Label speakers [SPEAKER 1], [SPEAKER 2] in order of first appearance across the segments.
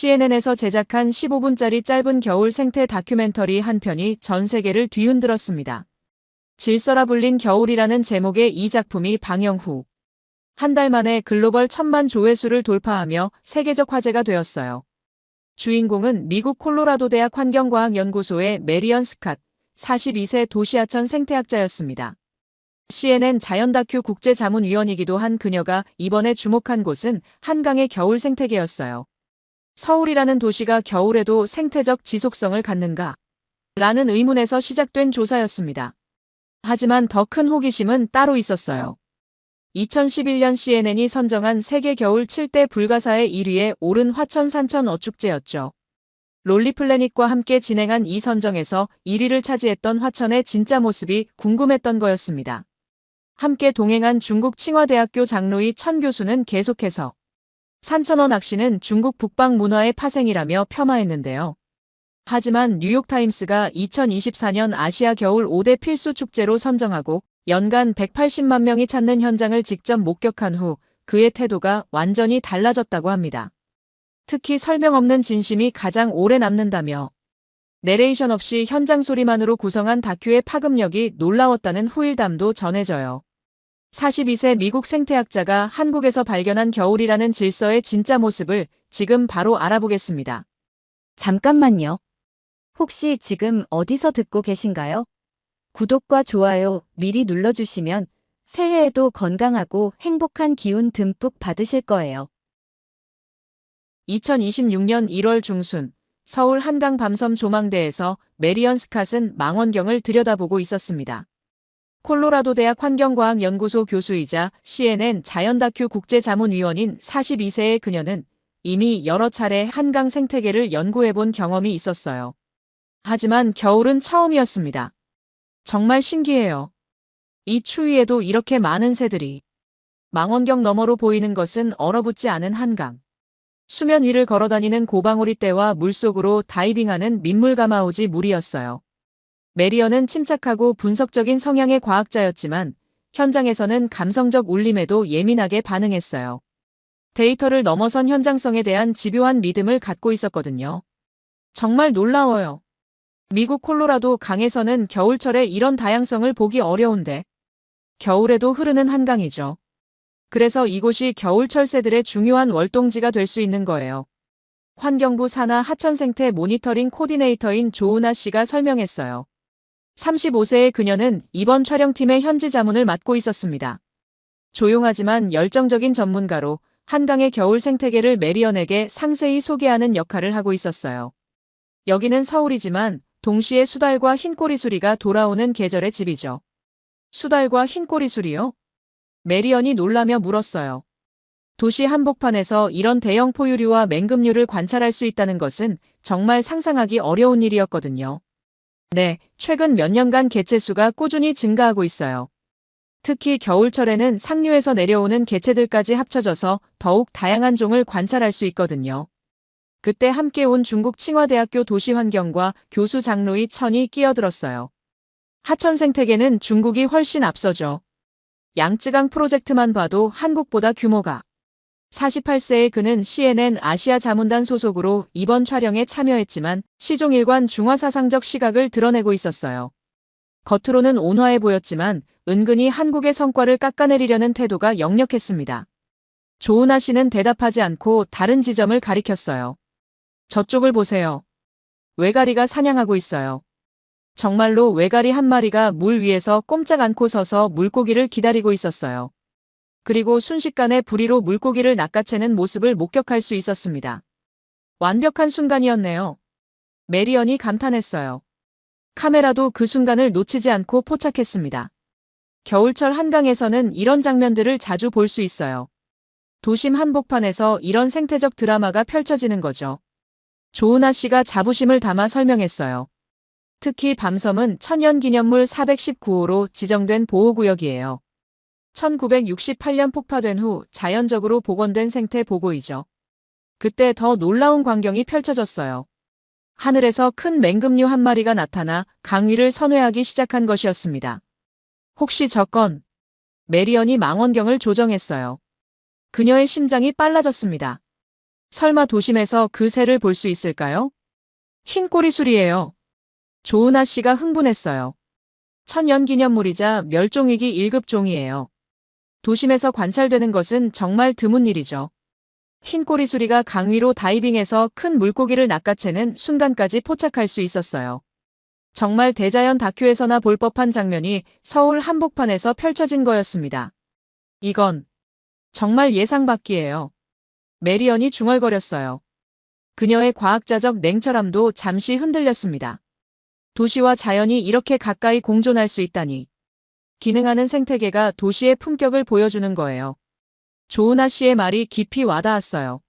[SPEAKER 1] CNN에서 제작한 15분짜리 짧은 겨울 생태 다큐멘터리 한 편이 전 세계를 뒤흔들었습니다. 질서라 불린 겨울이라는 제목의 이 작품이 방영 후 한 달 만에 글로벌 1000만 조회수를 돌파하며 세계적 화제가 되었어요. 주인공은 미국 콜로라도 대학 환경과학연구소의 메리언 스캇, 42세 도시하천 생태학자였습니다. CNN 자연다큐 국제자문위원이기도 한 그녀가 이번에 주목한 곳은 한강의 겨울 생태계였어요. 서울이라는 도시가 겨울에도 생태적 지속성을 갖는가? 라는 의문에서 시작된 조사였습니다. 하지만 더 큰 호기심은 따로 있었어요. 2011년 CNN이 선정한 세계 겨울 7대 불가사의 1위에 오른 화천 산천 어축제였죠. 롤리플래닛과 함께 진행한 이 선정에서 1위를 차지했던 화천의 진짜 모습이 궁금했던 거였습니다. 함께 동행한 중국 칭화대학교 장로이 천 교수는 계속해서 산천어 낚시는 중국 북방 문화의 파생이라며 폄하했는데요. 하지만 뉴욕타임스가 2024년 아시아 겨울 5대 필수 축제로 선정하고 연간 180만 명이 찾는 현장을 직접 목격한 후 그의 태도가 완전히 달라졌다고 합니다. 특히 설명 없는 진심이 가장 오래 남는다며 내레이션 없이 현장 소리만으로 구성한 다큐의 파급력이 놀라웠다는 후일담도 전해져요. 42세 미국 생태학자가 한국에서 발견한 겨울이라는 질서의 진짜 모습을 지금 바로 알아보겠습니다.
[SPEAKER 2] 잠깐만요. 혹시 지금 어디서 듣고 계신가요? 구독과 좋아요 미리 눌러주시면 새해에도 건강하고 행복한 기운 듬뿍 받으실 거예요.
[SPEAKER 1] 2026년 1월 중순 서울 한강 밤섬 조망대에서 메리언 스캇은 망원경을 들여다보고 있었습니다. 콜로라도 대학 환경과학연구소 교수이자 CNN 자연다큐 국제자문위원인 42세의 그녀는 이미 여러 차례 한강 생태계를 연구해본 경험이 있었어요. 하지만 겨울은 처음이었습니다. 정말 신기해요. 이 추위에도 이렇게 많은 새들이. 망원경 너머로 보이는 것은 얼어붙지 않은 한강. 수면 위를 걸어다니는 고방오리 떼와 물속으로 다이빙하는 민물가마우지 물이었어요. 메리언은 침착하고 분석적인 성향의 과학자였지만 현장에서는 감성적 울림에도 예민하게 반응했어요. 데이터를 넘어선 현장성에 대한 집요한 믿음을 갖고 있었거든요. 정말 놀라워요. 미국 콜로라도 강에서는 겨울철에 이런 다양성을 보기 어려운데 겨울에도 흐르는 한강이죠. 그래서 이곳이 겨울철 새들의 중요한 월동지가 될 수 있는 거예요. 환경부 산하 하천생태 모니터링 코디네이터인 조은아 씨가 설명했어요. 35세의 그녀는 이번 촬영팀의 현지 자문을 맡고 있었습니다. 조용하지만 열정적인 전문가로 한강의 겨울 생태계를 메리언에게 상세히 소개하는 역할을 하고 있었어요. 여기는 서울이지만 동시에 수달과 흰꼬리수리가 돌아오는 계절의 집이죠. 수달과 흰꼬리수리요? 메리언이 놀라며 물었어요. 도시 한복판에서 이런 대형 포유류와 맹금류를 관찰할 수 있다는 것은 정말 상상하기 어려운 일이었거든요. 네, 최근 몇 년간 개체수가 꾸준히 증가하고 있어요. 특히 겨울철에는 상류에서 내려오는 개체들까지 합쳐져서 더욱 다양한 종을 관찰할 수 있거든요. 그때 함께 온 중국 칭화대학교 도시환경과 교수 장로이 천이 끼어들었어요. 하천 생태계는 중국이 훨씬 앞서죠. 양쯔강 프로젝트만 봐도 한국보다 규모가. 48세의 그는 CNN 아시아 자문단 소속으로 이번 촬영에 참여했지만 시종일관 중화사상적 시각을 드러내고 있었어요. 겉으로는 온화해 보였지만 은근히 한국의 성과를 깎아내리려는 태도가 역력했습니다. 조은아 씨는 대답하지 않고 다른 지점을 가리켰어요. 저쪽을 보세요. 외가리가 사냥하고 있어요. 정말로 외가리 한 마리가 물 위에서 꼼짝 않고 서서 물고기를 기다리고 있었어요. 그리고 순식간에 부리로 물고기를 낚아채는 모습을 목격할 수 있었습니다. 완벽한 순간이었네요. 메리언이 감탄했어요. 카메라도 그 순간을 놓치지 않고 포착했습니다. 겨울철 한강에서는 이런 장면들을 자주 볼 수 있어요. 도심 한복판에서 이런 생태적 드라마가 펼쳐지는 거죠. 조은아 씨가 자부심을 담아 설명했어요. 특히 밤섬은 천연기념물 419호로 지정된 보호구역이에요. 1968년 폭파된 후 자연적으로 복원된 생태 보고이죠. 그때 더 놀라운 광경이 펼쳐졌어요. 하늘에서 큰 맹금류 한 마리가 나타나 강 위를 선회하기 시작한 것이었습니다. 혹시 저 건? 메리언이 망원경을 조정했어요. 그녀의 심장이 빨라졌습니다. 설마 도심에서 그 새를 볼 수 있을까요? 흰 꼬리술이에요. 조은하 씨가 흥분했어요. 천연기념물이자 멸종위기 1급 종이에요. 도심에서 관찰되는 것은 정말 드문 일이죠. 흰 꼬리수리가 강 위로 다이빙해서 큰 물고기를 낚아채는 순간까지 포착할 수 있었어요. 정말 대자연 다큐에서나 볼 법한 장면이 서울 한복판에서 펼쳐진 거였습니다. 이건 정말 예상 밖이에요. 메리언이 중얼거렸어요. 그녀의 과학자적 냉철함도 잠시 흔들렸습니다. 도시와 자연이 이렇게 가까이 공존할 수 있다니. 기능하는 생태계가 도시의 품격을 보여주는 거예요. 조은하 씨의 말이 깊이 와닿았어요.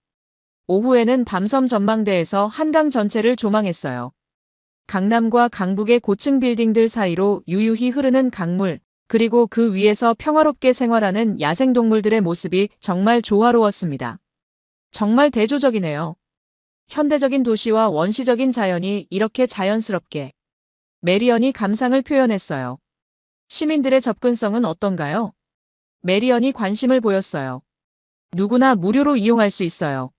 [SPEAKER 1] 오후에는 밤섬 전망대에서 한강 전체를 조망했어요. 강남과 강북의 고층 빌딩들 사이로 유유히 흐르는 강물, 그리고 그 위에서 평화롭게 생활하는 야생동물들의 모습이 정말 조화로웠습니다. 정말 대조적이네요. 현대적인 도시와 원시적인 자연이 이렇게 자연스럽게. 메리언이 감상을 표현했어요. 시민들의 접근성은 어떤가요? 메리언이 관심을 보였어요. 누구나 무료로 이용할 수 있어요.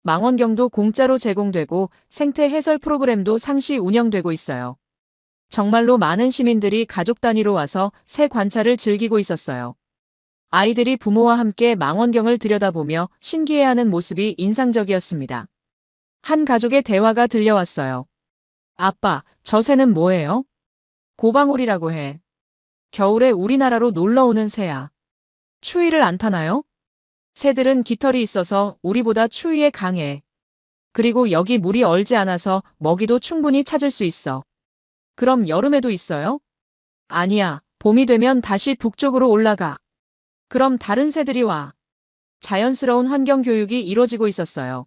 [SPEAKER 1] 망원경도 공짜로 제공되고 생태 해설 프로그램도 상시 운영되고 있어요. 정말로 많은 시민들이 가족 단위로 와서 새 관찰을 즐기고 있었어요. 아이들이 부모와 함께 망원경을 들여다보며 신기해하는 모습이 인상적이었습니다. 한 가족의 대화가 들려왔어요. 아빠, 저 새는 뭐예요? 고방울이라고 해. 겨울에 우리나라로 놀러 오는 새야. 추위를 안 타나요? 새들은 깃털이 있어서 우리보다 추위에 강해. 그리고 여기 물이 얼지 않아서 먹이도 충분히 찾을 수 있어. 그럼 여름에도 있어요? 아니야. 봄이 되면 다시 북쪽으로 올라가. 그럼 다른 새들이 와. 자연스러운 환경 교육이 이루어지고 있었어요.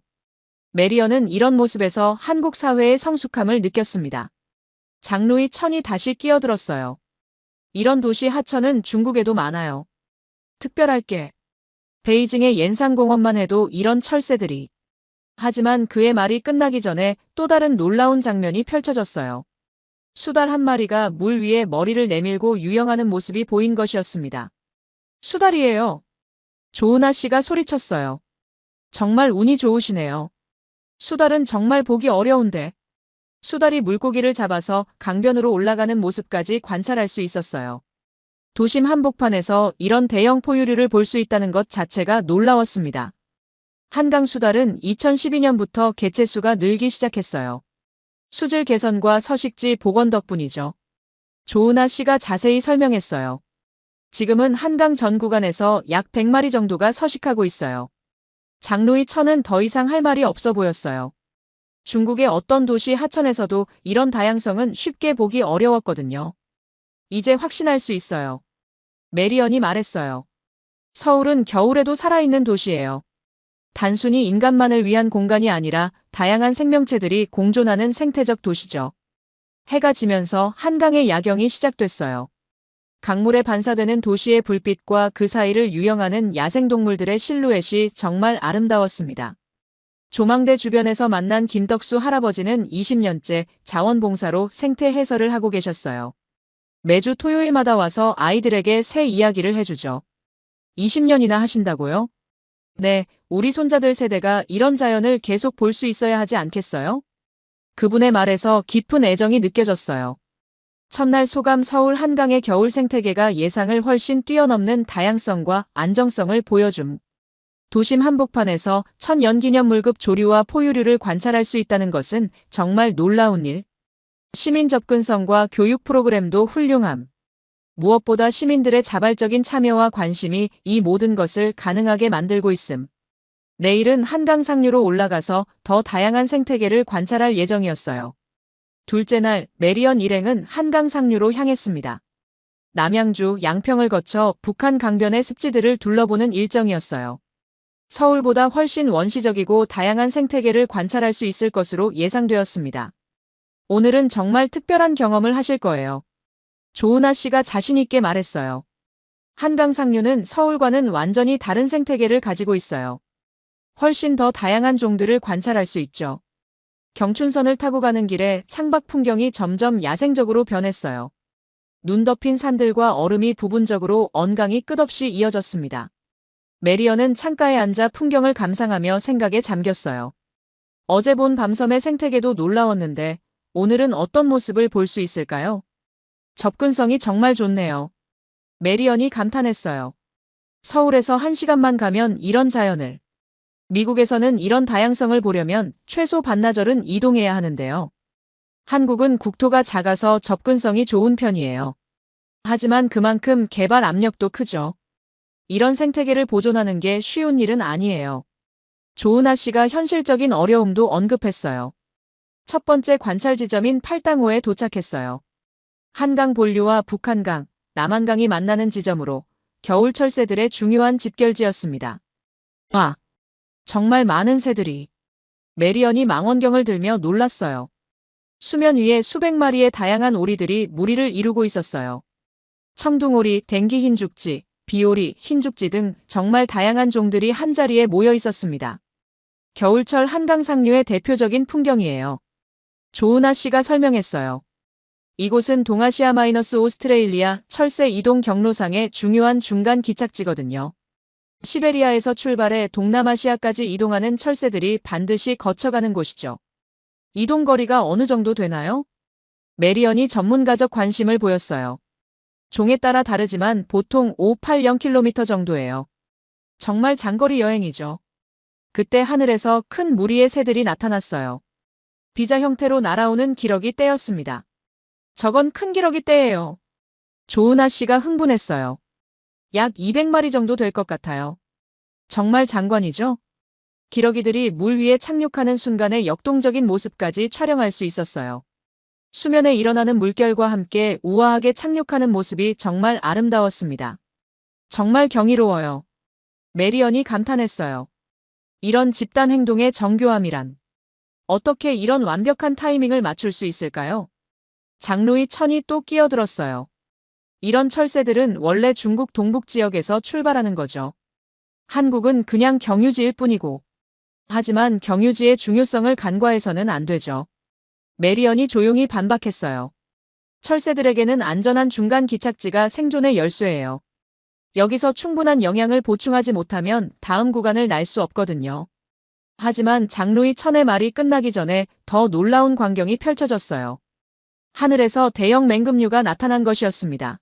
[SPEAKER 1] 메리언은 이런 모습에서 한국 사회의 성숙함을 느꼈습니다. 장루의 천이 다시 끼어들었어요. 이런 도시 하천은 중국에도 많아요. 특별할 게. 베이징의 옌산공원만 해도 이런 철새들이. 하지만 그의 말이 끝나기 전에 또 다른 놀라운 장면이 펼쳐졌어요. 수달 한 마리가 물 위에 머리를 내밀고 유영하는 모습이 보인 것이었습니다. 수달이에요. 조은하 씨가 소리쳤어요. 정말 운이 좋으시네요. 수달은 정말 보기 어려운데. 수달이 물고기를 잡아서 강변으로 올라가는 모습까지 관찰할 수 있었어요. 도심 한복판에서 이런 대형 포유류를 볼 수 있다는 것 자체가 놀라웠습니다. 한강 수달은 2012년부터 개체수가 늘기 시작했어요. 수질 개선과 서식지 복원 덕분이죠. 조은하 씨가 자세히 설명했어요. 지금은 한강 전 구간에서 약 100마리 정도가 서식하고 있어요. 장루의 천은 더 이상 할 말이 없어 보였어요. 중국의 어떤 도시 하천에서도 이런 다양성은 쉽게 보기 어려웠거든요. 이제 확신할 수 있어요. 메리언이 말했어요. 서울은 겨울에도 살아있는 도시예요. 단순히 인간만을 위한 공간이 아니라 다양한 생명체들이 공존하는 생태적 도시죠. 해가 지면서 한강의 야경이 시작됐어요. 강물에 반사되는 도시의 불빛과 그 사이를 유영하는 야생동물들의 실루엣이 정말 아름다웠습니다. 조망대 주변에서 만난 김덕수 할아버지는 20년째 자원봉사로 생태 해설을 하고 계셨어요. 매주 토요일마다 와서 아이들에게 새 이야기를 해주죠. 20년이나 하신다고요? 네, 우리 손자들 세대가 이런 자연을 계속 볼 수 있어야 하지 않겠어요? 그분의 말에서 깊은 애정이 느껴졌어요. 첫날 소감 서울 한강의 겨울 생태계가 예상을 훨씬 뛰어넘는 다양성과 안정성을 보여줌. 도심 한복판에서 천연기념물급 조류와 포유류를 관찰할 수 있다는 것은 정말 놀라운 일. 시민 접근성과 교육 프로그램도 훌륭함. 무엇보다 시민들의 자발적인 참여와 관심이 이 모든 것을 가능하게 만들고 있음. 내일은 한강 상류로 올라가서 더 다양한 생태계를 관찰할 예정이었어요. 둘째 날 메리언 일행은 한강 상류로 향했습니다. 남양주, 양평을 거쳐 북한 강변의 습지들을 둘러보는 일정이었어요. 서울보다 훨씬 원시적이고 다양한 생태계를 관찰할 수 있을 것으로 예상되었습니다. 오늘은 정말 특별한 경험을 하실 거예요. 조은하 씨가 자신 있게 말했어요. 한강 상류는 서울과는 완전히 다른 생태계를 가지고 있어요. 훨씬 더 다양한 종들을 관찰할 수 있죠. 경춘선을 타고 가는 길에 창밖 풍경이 점점 야생적으로 변했어요. 눈 덮인 산들과 얼음이 부분적으로 언강이 끝없이 이어졌습니다. 메리언은 창가에 앉아 풍경을 감상하며 생각에 잠겼어요. 어제 본 밤섬의 생태계도 놀라웠는데 오늘은 어떤 모습을 볼 수 있을까요? 접근성이 정말 좋네요. 메리언이 감탄했어요. 서울에서 1시간만 가면 이런 자연을, 미국에서는 이런 다양성을 보려면 최소 반나절은 이동해야 하는데요. 한국은 국토가 작아서 접근성이 좋은 편이에요. 하지만 그만큼 개발 압력도 크죠. 이런 생태계를 보존하는 게 쉬운 일은 아니에요. 조은하 씨가 현실적인 어려움도 언급했어요. 첫 번째 관찰 지점인 팔당호에 도착했어요. 한강 본류와 북한강, 남한강이 만나는 지점으로 겨울철 새들의 중요한 집결지였습니다. 와, 정말 많은 새들이. 메리언이 망원경을 들며 놀랐어요. 수면 위에 수백 마리의 다양한 오리들이 무리를 이루고 있었어요. 청둥오리, 댕기 흰죽지, 비오리, 흰죽지 등 정말 다양한 종들이 한자리에 모여 있었습니다. 겨울철 한강 상류의 대표적인 풍경이에요. 조은하 씨가 설명했어요. 이곳은 동아시아-오스트레일리아 철새 이동 경로상의 중요한 중간 기착지거든요. 시베리아에서 출발해 동남아시아까지 이동하는 철새들이 반드시 거쳐가는 곳이죠. 이동 거리가 어느 정도 되나요? 메리언이 전문가적 관심을 보였어요. 종에 따라 다르지만 보통 5-80km 정도예요. 정말 장거리 여행이죠. 그때 하늘에서 큰 무리의 새들이 나타났어요. 비자 형태로 날아오는 기러기 떼였습니다. 저건 큰 기러기 떼예요. 조은하 씨가 흥분했어요. 약 200마리 정도 될 것 같아요. 정말 장관이죠? 기러기들이 물 위에 착륙하는 순간의 역동적인 모습까지 촬영할 수 있었어요. 수면에 일어나는 물결과 함께 우아하게 착륙하는 모습이 정말 아름다웠습니다. 정말 경이로워요. 메리언이 감탄했어요. 이런 집단 행동의 정교함이란. 어떻게 이런 완벽한 타이밍을 맞출 수 있을까요? 장로의 천이 또 끼어들었어요. 이런 철새들은 원래 중국 동북 지역에서 출발하는 거죠. 한국은 그냥 경유지일 뿐이고. 하지만 경유지의 중요성을 간과해서는 안 되죠. 메리언이 조용히 반박했어요. 철새들에게는 안전한 중간 기착지가 생존의 열쇠예요. 여기서 충분한 영양을 보충하지 못하면 다음 구간을 날 수 없거든요. 하지만 장로의 천의 말이 끝나기 전에 더 놀라운 광경이 펼쳐졌어요. 하늘에서 대형 맹금류가 나타난 것이었습니다.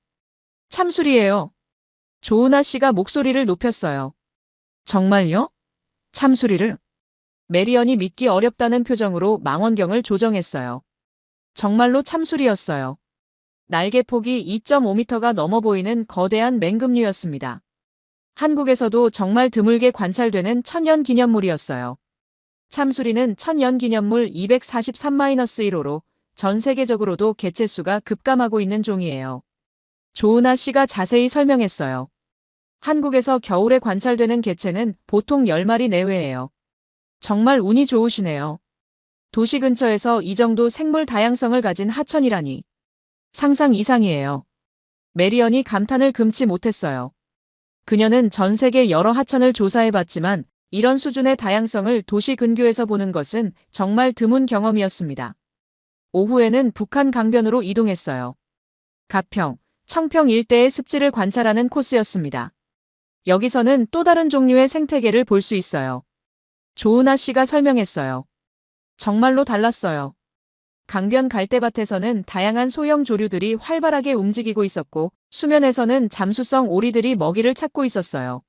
[SPEAKER 1] 참수리예요. 조은하 씨가 목소리를 높였어요. 정말요? 참수리를? 메리언이 믿기 어렵다는 표정으로 망원경을 조정했어요. 정말로 참수리였어요. 날개 폭이 2.5m가 넘어 보이는 거대한 맹금류였습니다. 한국에서도 정말 드물게 관찰되는 천연기념물이었어요. 참수리는 천연기념물 243-1호로 전 세계적으로도 개체수가 급감하고 있는 종이에요. 조은하 씨가 자세히 설명했어요. 한국에서 겨울에 관찰되는 개체는 보통 10마리 내외예요. 정말 운이 좋으시네요. 도시 근처에서 이 정도 생물 다양성을 가진 하천이라니. 상상 이상이에요. 메리언이 감탄을 금치 못했어요. 그녀는 전 세계 여러 하천을 조사해봤지만 이런 수준의 다양성을 도시 근교에서 보는 것은 정말 드문 경험이었습니다. 오후에는 북한 강변으로 이동했어요. 가평, 청평 일대의 습지를 관찰하는 코스였습니다. 여기서는 또 다른 종류의 생태계를 볼 수 있어요. 조은하 씨가 설명했어요. 정말로 달랐어요. 강변 갈대밭에서는 다양한 소형 조류들이 활발하게 움직이고 있었고 수면에서는 잠수성 오리들이 먹이를 찾고 있었어요.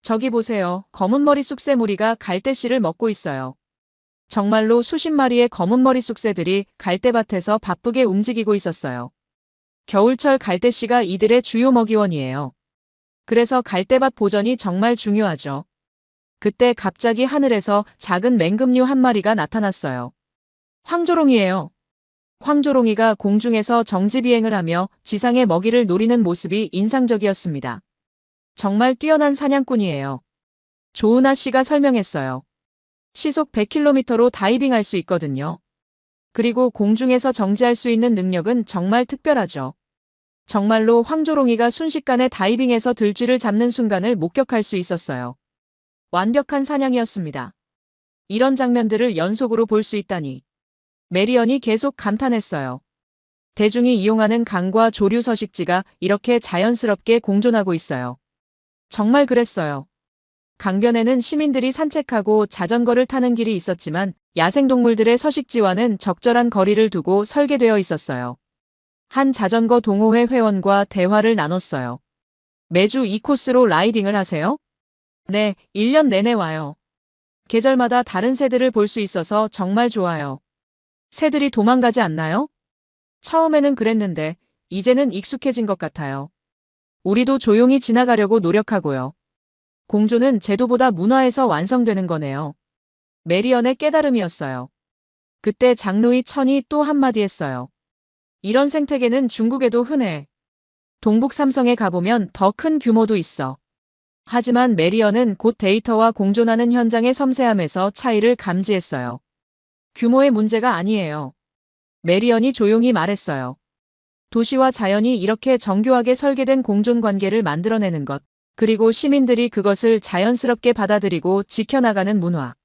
[SPEAKER 1] 저기 보세요. 검은머리 쑥새무리가 갈대씨를 먹고 있어요. 정말로 수십 마리의 검은머리 쑥새들이 갈대밭에서 바쁘게 움직이고 있었어요. 겨울철 갈대씨가 이들의 주요 먹이원이에요. 그래서 갈대밭 보전이 정말 중요하죠. 그때 갑자기 하늘에서 작은 맹금류 한 마리가 나타났어요. 황조롱이에요. 황조롱이가 공중에서 정지비행을 하며 지상의 먹이를 노리는 모습이 인상적이었습니다. 정말 뛰어난 사냥꾼이에요. 조은하 씨가 설명했어요. 시속 100km로 다이빙할 수 있거든요. 그리고 공중에서 정지할 수 있는 능력은 정말 특별하죠. 정말로 황조롱이가 순식간에 다이빙해서 들쥐를 잡는 순간을 목격할 수 있었어요. 완벽한 사냥이었습니다. 이런 장면들을 연속으로 볼 수 있다니. 메리언이 계속 감탄했어요. 대중이 이용하는 강과 조류 서식지가 이렇게 자연스럽게 공존하고 있어요. 정말 그랬어요. 강변에는 시민들이 산책하고 자전거를 타는 길이 있었지만 야생동물들의 서식지와는 적절한 거리를 두고 설계되어 있었어요. 한 자전거 동호회 회원과 대화를 나눴어요. 매주 이 코스로 라이딩을 하세요? 네, 1년 내내 와요. 계절마다 다른 새들을 볼 수 있어서 정말 좋아요. 새들이 도망가지 않나요? 처음에는 그랬는데 이제는 익숙해진 것 같아요. 우리도 조용히 지나가려고 노력하고요. 공조는 제도보다 문화에서 완성되는 거네요. 메리언의 깨달음이었어요. 그때 장로이 천이 또 한마디 했어요. 이런 생태계는 중국에도 흔해. 동북 삼성에 가보면 더 큰 규모도 있어. 하지만 메리언은 곧 데이터와 공존하는 현장의 섬세함에서 차이를 감지했어요. 규모의 문제가 아니에요. 메리언이 조용히 말했어요. 도시와 자연이 이렇게 정교하게 설계된 공존 관계를 만들어내는 것, 그리고 시민들이 그것을 자연스럽게 받아들이고 지켜나가는 문화.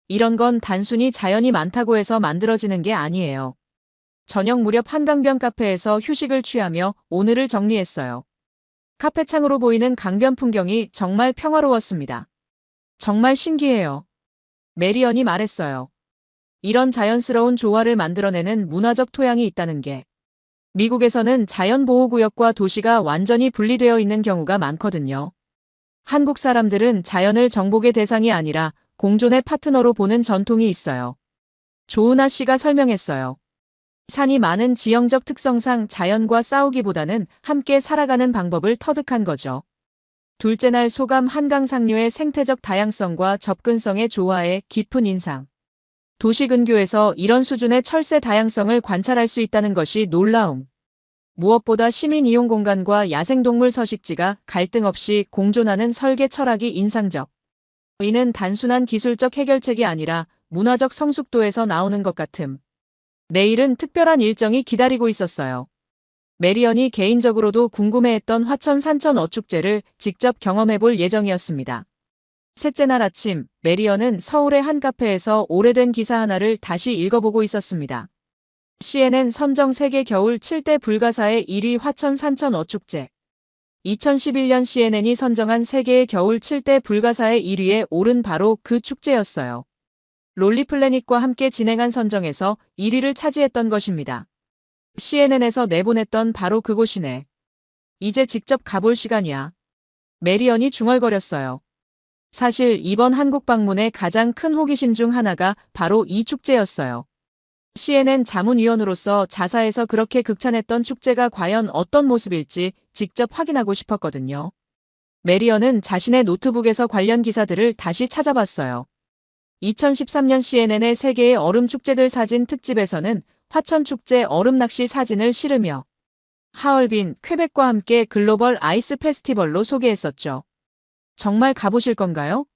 [SPEAKER 1] 이런 건 단순히 자연이 많다고 해서 만들어지는 게 아니에요. 저녁 무렵 한강변 카페에서 휴식을 취하며 오늘을 정리했어요. 카페 창으로 보이는 강변 풍경이 정말 평화로웠습니다. 정말 신기해요. 메리언이 말했어요. 이런 자연스러운 조화를 만들어내는 문화적 토양이 있다는 게. 미국에서는 자연보호구역과 도시가 완전히 분리되어 있는 경우가 많거든요. 한국 사람들은 자연을 정복의 대상이 아니라 공존의 파트너로 보는 전통이 있어요. 조은아 씨가 설명했어요. 산이 많은 지형적 특성상 자연과 싸우기보다는 함께 살아가는 방법을 터득한 거죠. 둘째 날 소감 한강 상류의 생태적 다양성과 접근성의 조화에 깊은 인상. 도시 근교에서 이런 수준의 철새 다양성을 관찰할 수 있다는 것이 놀라움. 무엇보다 시민 이용 공간과 야생동물 서식지가 갈등 없이 공존하는 설계 철학이 인상적. 이는 단순한 기술적 해결책이 아니라 문화적 성숙도에서 나오는 것 같음. 내일은 특별한 일정이 기다리고 있었어요. 메리언이 개인적으로도 궁금해했던 화천 산천 어축제를 직접 경험해볼 예정이었습니다. 셋째 날 아침, 메리언은 서울의 한 카페에서 오래된 기사 하나를 다시 읽어보고 있었습니다. CNN 선정 세계 겨울 7대 불가사의 1위 화천 산천 어축제. 2011년 CNN이 선정한 세계의 겨울 7대 불가사의 1위에 오른 바로 그 축제였어요. 롤리플래닛과 함께 진행한 선정에서 1위를 차지했던 것입니다. CNN에서 내보냈던 바로 그곳이네. 이제 직접 가볼 시간이야. 메리언이 중얼거렸어요. 사실 이번 한국 방문의 가장 큰 호기심 중 하나가 바로 이 축제였어요. CNN 자문위원으로서 자사에서 그렇게 극찬했던 축제가 과연 어떤 모습일지 직접 확인하고 싶었거든요. 메리언은 자신의 노트북에서 관련 기사들을 다시 찾아봤어요. 2013년 CNN의 세계의 얼음 축제들 사진 특집에서는 화천축제 얼음 낚시 사진을 실으며 하얼빈, 퀘벡과 함께 글로벌 아이스 페스티벌로 소개했었죠. 정말 가보실 건가요?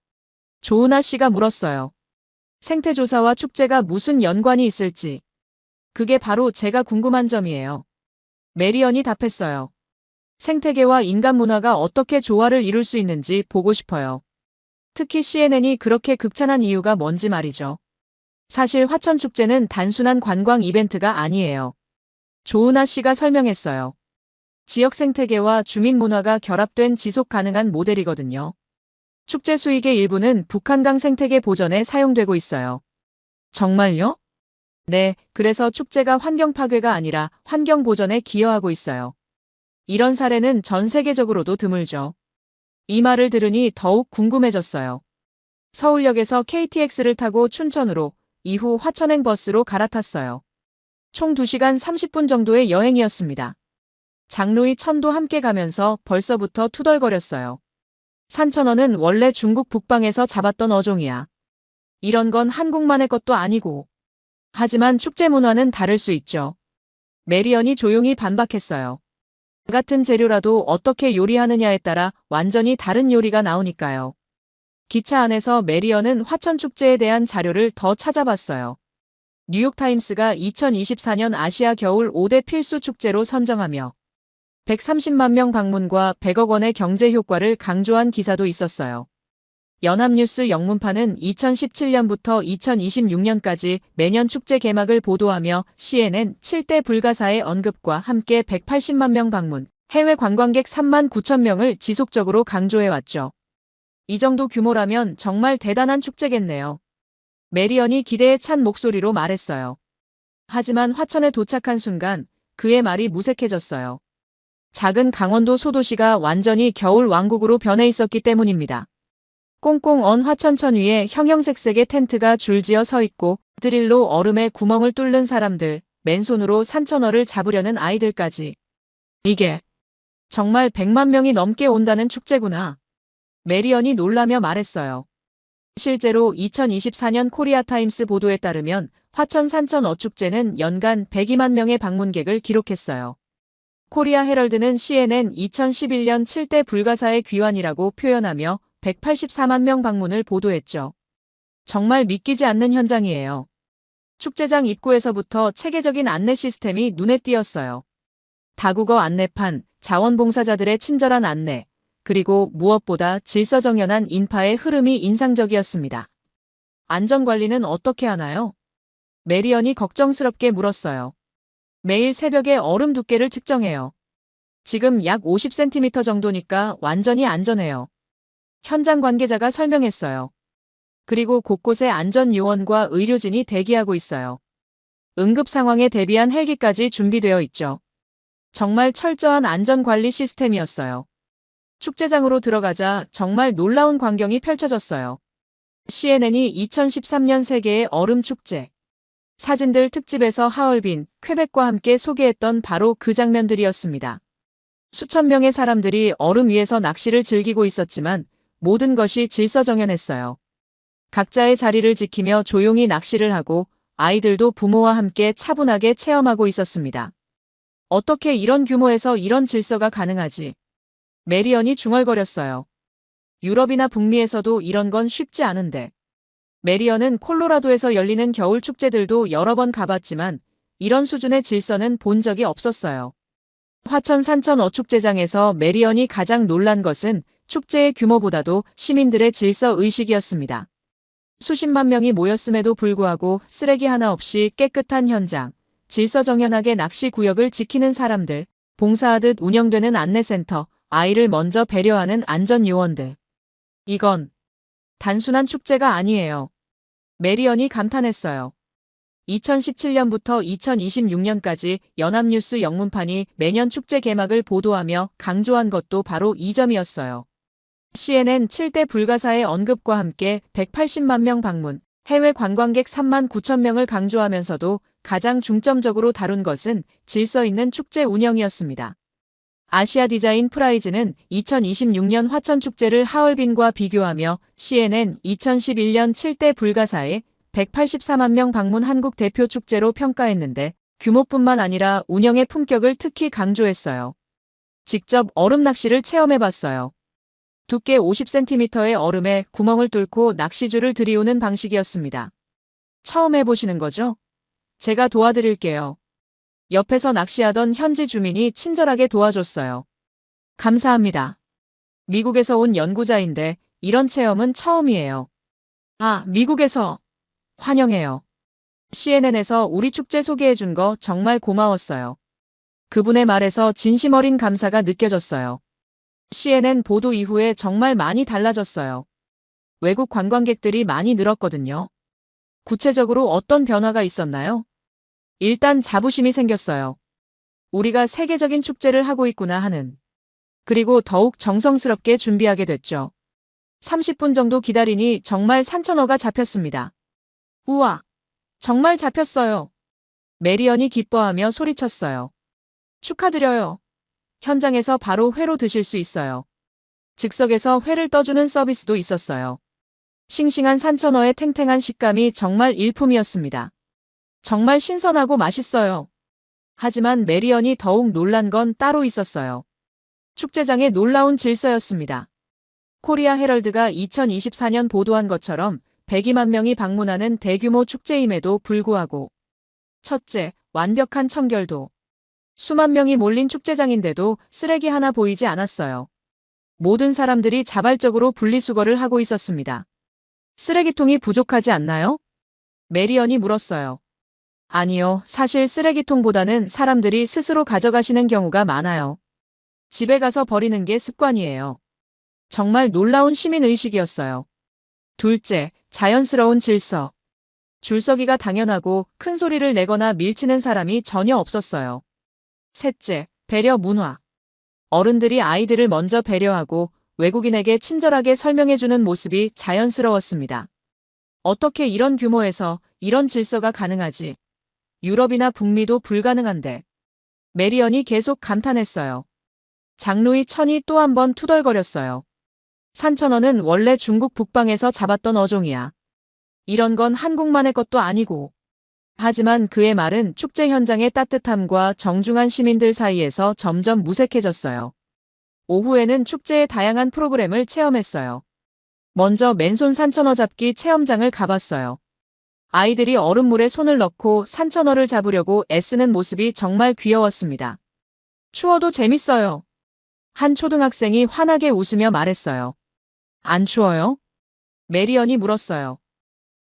[SPEAKER 1] 조은아 씨가 물었어요. 생태조사와 축제가 무슨 연관이 있을지. 그게 바로 제가 궁금한 점이에요. 메리언이 답했어요. 생태계와 인간 문화가 어떻게 조화를 이룰 수 있는지 보고 싶어요. 특히 CNN이 그렇게 극찬한 이유가 뭔지 말이죠. 사실 화천축제는 단순한 관광 이벤트가 아니에요. 조은아 씨가 설명했어요. 지역 생태계와 주민 문화가 결합된 지속 가능한 모델이거든요. 축제 수익의 일부는 북한강 생태계 보전에 사용되고 있어요. 정말요? 네, 그래서 축제가 환경 파괴가 아니라 환경 보전에 기여하고 있어요. 이런 사례는 전 세계적으로도 드물죠. 이 말을 들으니 더욱 궁금해졌어요. 서울역에서 KTX를 타고 춘천으로, 이후 화천행 버스로 갈아탔어요. 총 2시간 30분 정도의 여행이었습니다. 장로이 천도 함께 가면서 벌써부터 투덜거렸어요. 산천어는 원래 중국 북방에서 잡았던 어종이야. 이런 건 한국만의 것도 아니고. 하지만 축제 문화는 다를 수 있죠. 메리언이 조용히 반박했어요. 같은 재료라도 어떻게 요리하느냐에 따라 완전히 다른 요리가 나오니까요. 기차 안에서 메리언은 화천축제에 대한 자료를 더 찾아봤어요. 뉴욕타임스가 2024년 아시아 겨울 5대 필수 축제로 선정하며 130만 명 방문과 100억 원의 경제 효과를 강조한 기사도 있었어요. 연합뉴스 영문판은 2017년부터 2026년까지 매년 축제 개막을 보도하며 CNN 7대 불가사의 언급과 함께 180만 명 방문, 해외 관광객 3만 9천 명을 지속적으로 강조해왔죠. 이 정도 규모라면 정말 대단한 축제겠네요. 메리언이 기대에 찬 목소리로 말했어요. 하지만 화천에 도착한 순간 그의 말이 무색해졌어요. 작은 강원도 소도시가 완전히 겨울 왕국으로 변해 있었기 때문입니다. 꽁꽁 언 화천천 위에 형형색색의 텐트가 줄지어 서 있고 드릴로 얼음에 구멍을 뚫는 사람들, 맨손으로 산천어를 잡으려는 아이들까지. 이게 정말 100만 명이 넘게 온다는 축제구나. 메리언이 놀라며 말했어요. 실제로 2024년 코리아타임스 보도에 따르면 화천 산천 어축제는 연간 102만 명의 방문객을 기록했어요. 코리아 헤럴드는 CNN 2011년 7대 불가사의 귀환이라고 표현하며 184만 명 방문을 보도했죠. 정말 믿기지 않는 현장이에요. 축제장 입구에서부터 체계적인 안내 시스템이 눈에 띄었어요. 다국어 안내판, 자원봉사자들의 친절한 안내, 그리고 무엇보다 질서정연한 인파의 흐름이 인상적이었습니다. 안전관리는 어떻게 하나요? 메리언이 걱정스럽게 물었어요. 매일 새벽에 얼음 두께를 측정해요. 지금 약 50cm 정도니까 완전히 안전해요. 현장 관계자가 설명했어요. 그리고 곳곳에 안전요원과 의료진이 대기하고 있어요. 응급 상황에 대비한 헬기까지 준비되어 있죠. 정말 철저한 안전관리 시스템이었어요. 축제장으로 들어가자 정말 놀라운 광경이 펼쳐졌어요. CNN이 2013년 세계의 얼음 축제 사진들 특집에서 하얼빈, 퀘벡과 함께 소개했던 바로 그 장면들이었습니다. 수천 명의 사람들이 얼음 위에서 낚시를 즐기고 있었지만 모든 것이 질서정연했어요. 각자의 자리를 지키며 조용히 낚시를 하고 아이들도 부모와 함께 차분하게 체험하고 있었습니다. 어떻게 이런 규모에서 이런 질서가 가능하지? 메리언이 중얼거렸어요. 유럽이나 북미에서도 이런 건 쉽지 않은데. 메리언은 콜로라도에서 열리는 겨울 축제들도 여러 번 가봤지만 이런 수준의 질서는 본 적이 없었어요. 화천 산천 어축제장에서 메리언이 가장 놀란 것은 축제의 규모보다도 시민들의 질서 의식이었습니다. 수십만 명이 모였음에도 불구하고 쓰레기 하나 없이 깨끗한 현장, 질서정연하게 낚시 구역을 지키는 사람들, 봉사하듯 운영되는 안내센터, 아이를 먼저 배려하는 안전요원들. 이건 단순한 축제가 아니에요. 메리언이 감탄했어요. 2017년부터 2026년까지 연합뉴스 영문판이 매년 축제 개막을 보도하며 강조한 것도 바로 이 점이었어요. CNN 7대 불가사의 언급과 함께 180만 명 방문, 해외 관광객 3만 9천 명을 강조하면서도 가장 중점적으로 다룬 것은 질서 있는 축제 운영이었습니다. 아시아 디자인 프라이즈는 2026년 화천축제를 하얼빈과 비교하며 CNN 2011년 7대 불가사의 184만 명 방문 한국 대표 축제로 평가했는데 규모뿐만 아니라 운영의 품격을 특히 강조했어요. 직접 얼음 낚시를 체험해봤어요. 두께 50cm의 얼음에 구멍을 뚫고 낚시줄을 들이우는 방식이었습니다. 처음 해보시는 거죠? 제가 도와드릴게요. 옆에서 낚시하던 현지 주민이 친절하게 도와줬어요. 감사합니다. 미국에서 온 연구자인데 이런 체험은 처음이에요. 아, 미국에서. 환영해요. CNN에서 우리 축제 소개해준 거 정말 고마웠어요. 그분의 말에서 진심 어린 감사가 느껴졌어요. CNN 보도 이후에 정말 많이 달라졌어요. 외국 관광객들이 많이 늘었거든요. 구체적으로 어떤 변화가 있었나요? 일단 자부심이 생겼어요. 우리가 세계적인 축제를 하고 있구나 하는. 그리고 더욱 정성스럽게 준비하게 됐죠. 30분 정도 기다리니 정말 산천어가 잡혔습니다. 우와! 정말 잡혔어요. 메리언이 기뻐하며 소리쳤어요. 축하드려요. 현장에서 바로 회로 드실 수 있어요. 즉석에서 회를 떠주는 서비스도 있었어요. 싱싱한 산천어의 탱탱한 식감이 정말 일품이었습니다. 정말 신선하고 맛있어요. 하지만 메리언이 더욱 놀란 건 따로 있었어요. 축제장의 놀라운 질서였습니다. 코리아 헤럴드가 2024년 보도한 것처럼 102만 명이 방문하는 대규모 축제임에도 불구하고 첫째, 완벽한 청결도. 수만 명이 몰린 축제장인데도 쓰레기 하나 보이지 않았어요. 모든 사람들이 자발적으로 분리수거를 하고 있었습니다. 쓰레기통이 부족하지 않나요? 메리언이 물었어요. 아니요, 사실 쓰레기통보다는 사람들이 스스로 가져가시는 경우가 많아요. 집에 가서 버리는 게 습관이에요. 정말 놀라운 시민의식이었어요. 둘째, 자연스러운 질서. 줄서기가 당연하고 큰 소리를 내거나 밀치는 사람이 전혀 없었어요. 셋째, 배려 문화. 어른들이 아이들을 먼저 배려하고 외국인에게 친절하게 설명해주는 모습이 자연스러웠습니다. 어떻게 이런 규모에서 이런 질서가 가능하지? 유럽이나 북미도 불가능한데. 메리언이 계속 감탄했어요. 장루이 천이 또 한 번 투덜거렸어요. 산천어는 원래 중국 북방에서 잡았던 어종이야. 이런 건 한국만의 것도 아니고. 하지만 그의 말은 축제 현장의 따뜻함과 정중한 시민들 사이에서 점점 무색해졌어요. 오후에는 축제의 다양한 프로그램을 체험했어요. 먼저 맨손 산천어 잡기 체험장을 가봤어요. 아이들이 얼음물에 손을 넣고 산천어를 잡으려고 애쓰는 모습이 정말 귀여웠습니다. 추워도 재밌어요. 한 초등학생이 환하게 웃으며 말했어요. 안 추워요? 메리언이 물었어요.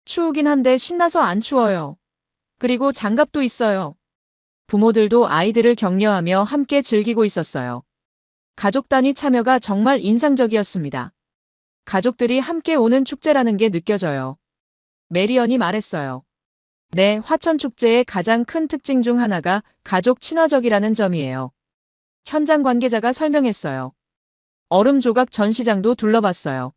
[SPEAKER 1] 추우긴 한데 신나서 안 추워요. 그리고 장갑도 있어요. 부모들도 아이들을 격려하며 함께 즐기고 있었어요. 가족 단위 참여가 정말 인상적이었습니다. 가족들이 함께 오는 축제라는 게 느껴져요. 메리언이 말했어요. 네, 화천축제의 가장 큰 특징 중 하나가 가족 친화적이라는 점이에요. 현장 관계자가 설명했어요. 얼음 조각 전시장도 둘러봤어요.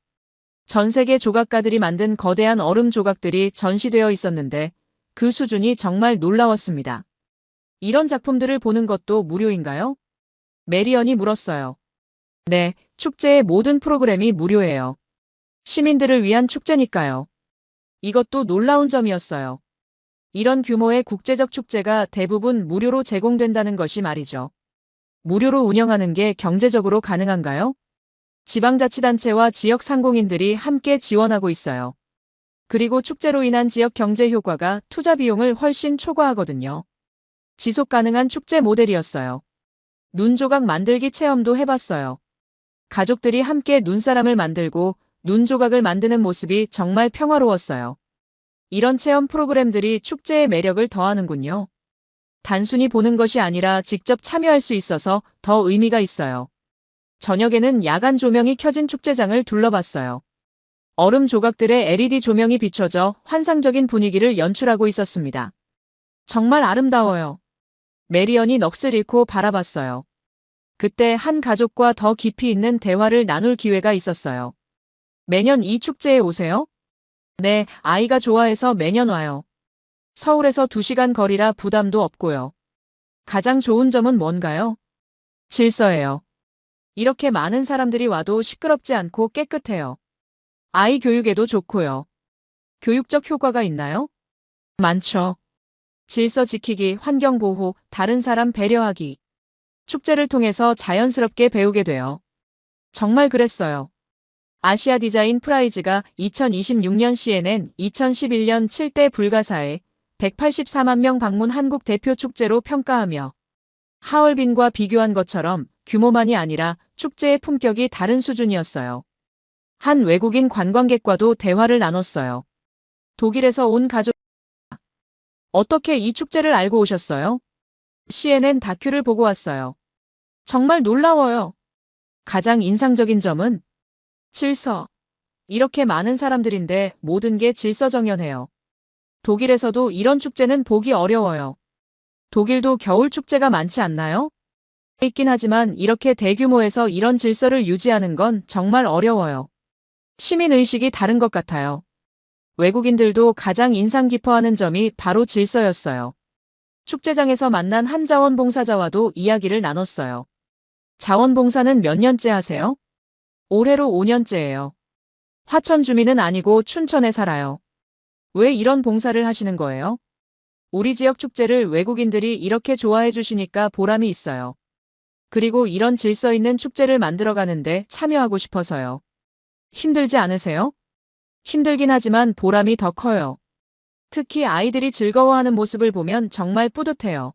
[SPEAKER 1] 전 세계 조각가들이 만든 거대한 얼음 조각들이 전시되어 있었는데 그 수준이 정말 놀라웠습니다. 이런 작품들을 보는 것도 무료인가요? 메리언이 물었어요. 네, 축제의 모든 프로그램이 무료예요. 시민들을 위한 축제니까요. 이것도 놀라운 점이었어요. 이런 규모의 국제적 축제가 대부분 무료로 제공된다는 것이 말이죠. 무료로 운영하는 게 경제적으로 가능한가요? 지방자치단체와 지역 상공인들이 함께 지원하고 있어요. 그리고 축제로 인한 지역 경제 효과가 투자 비용을 훨씬 초과하거든요. 지속 가능한 축제 모델이었어요. 눈조각 만들기 체험도 해봤어요. 가족들이 함께 눈사람을 만들고 눈조각을 만드는 모습이 정말 평화로웠어요. 이런 체험 프로그램들이 축제의 매력을 더하는군요. 단순히 보는 것이 아니라 직접 참여할 수 있어서 더 의미가 있어요. 저녁에는 야간 조명이 켜진 축제장을 둘러봤어요. 얼음 조각들의 LED 조명이 비춰져 환상적인 분위기를 연출하고 있었습니다. 정말 아름다워요. 메리언이 넋을 잃고 바라봤어요. 그때 한 가족과 더 깊이 있는 대화를 나눌 기회가 있었어요. 매년 이 축제에 오세요? 네, 아이가 좋아해서 매년 와요. 서울에서 2시간 거리라 부담도 없고요. 가장 좋은 점은 뭔가요? 질서예요. 이렇게 많은 사람들이 와도 시끄럽지 않고 깨끗해요. 아이 교육에도 좋고요. 교육적 효과가 있나요? 많죠. 질서 지키기, 환경 보호, 다른 사람 배려하기. 축제를 통해서 자연스럽게 배우게 돼요. 정말 그랬어요. 아시아 디자인 프라이즈가 2026년 CNN 2011년 7대 불가사에 184만 명 방문 한국 대표 축제로 평가하며 하얼빈과 비교한 것처럼 규모만이 아니라 축제의 품격이 다른 수준이었어요. 한 외국인 관광객과도 대화를 나눴어요. 독일에서 온 가족. 어떻게 이 축제를 알고 오셨어요? CNN 다큐를 보고 왔어요. 정말 놀라워요. 가장 인상적인 점은 질서. 이렇게 많은 사람들인데 모든 게 질서정연해요. 독일에서도 이런 축제는 보기 어려워요. 독일도 겨울 축제가 많지 않나요? 있긴 하지만 이렇게 대규모에서 이런 질서를 유지하는 건 정말 어려워요. 시민의식이 다른 것 같아요. 외국인들도 가장 인상 깊어하는 점이 바로 질서였어요. 축제장에서 만난 한 자원봉사자와도 이야기를 나눴어요. 자원봉사는 몇 년째 하세요? 올해로 5년째예요. 화천 주민은 아니고 춘천에 살아요. 왜 이런 봉사를 하시는 거예요? 우리 지역 축제를 외국인들이 이렇게 좋아해 주시니까 보람이 있어요. 그리고 이런 질서 있는 축제를 만들어가는데 참여하고 싶어서요. 힘들지 않으세요? 힘들긴 하지만 보람이 더 커요. 특히 아이들이 즐거워하는 모습을 보면 정말 뿌듯해요.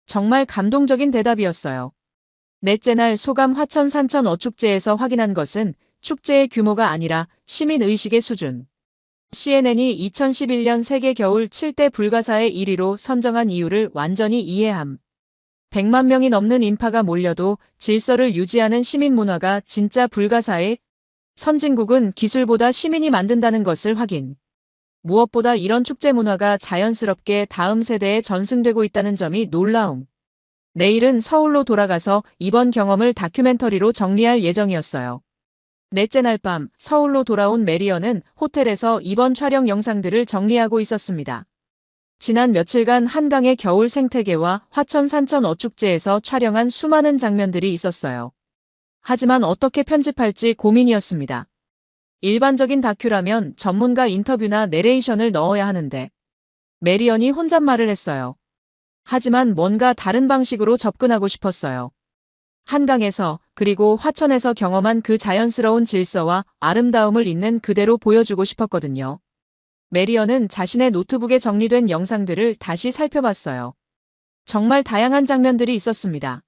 [SPEAKER 1] 정말 감동적인 대답이었어요. 넷째 날 소감 화천 산천 어축제에서 확인한 것은 축제의 규모가 아니라 시민의식의 수준. CNN이 2011년 세계 겨울 7대 불가사의 1위로 선정한 이유를 완전히 이해함. 100만 명이 넘는 인파가 몰려도 질서를 유지하는 시민 문화가 진짜 불가사의 선진국은 기술보다 시민이 만든다는 것을 확인. 무엇보다 이런 축제 문화가 자연스럽게 다음 세대에 전승되고 있다는 점이 놀라움. 내일은 서울로 돌아가서 이번 경험을 다큐멘터리로 정리할 예정이었어요. 넷째 날 밤 서울로 돌아온 메리언은 호텔에서 이번 촬영 영상들을 정리하고 있었습니다. 지난 며칠간 한강의 겨울 생태계와 화천 산천 어축제에서 촬영한 수많은 장면들이 있었어요. 하지만 어떻게 편집할지 고민이었습니다. 일반적인 다큐라면 전문가 인터뷰나 내레이션을 넣어야 하는데 메리언이 혼잣말을 했어요. 하지만 뭔가 다른 방식으로 접근하고 싶었어요. 한강에서 그리고 화천에서 경험한 그 자연스러운 질서와 아름다움을 있는 그대로 보여주고 싶었거든요. 메리언은 자신의 노트북에 정리된 영상들을 다시 살펴봤어요. 정말 다양한 장면들이 있었습니다.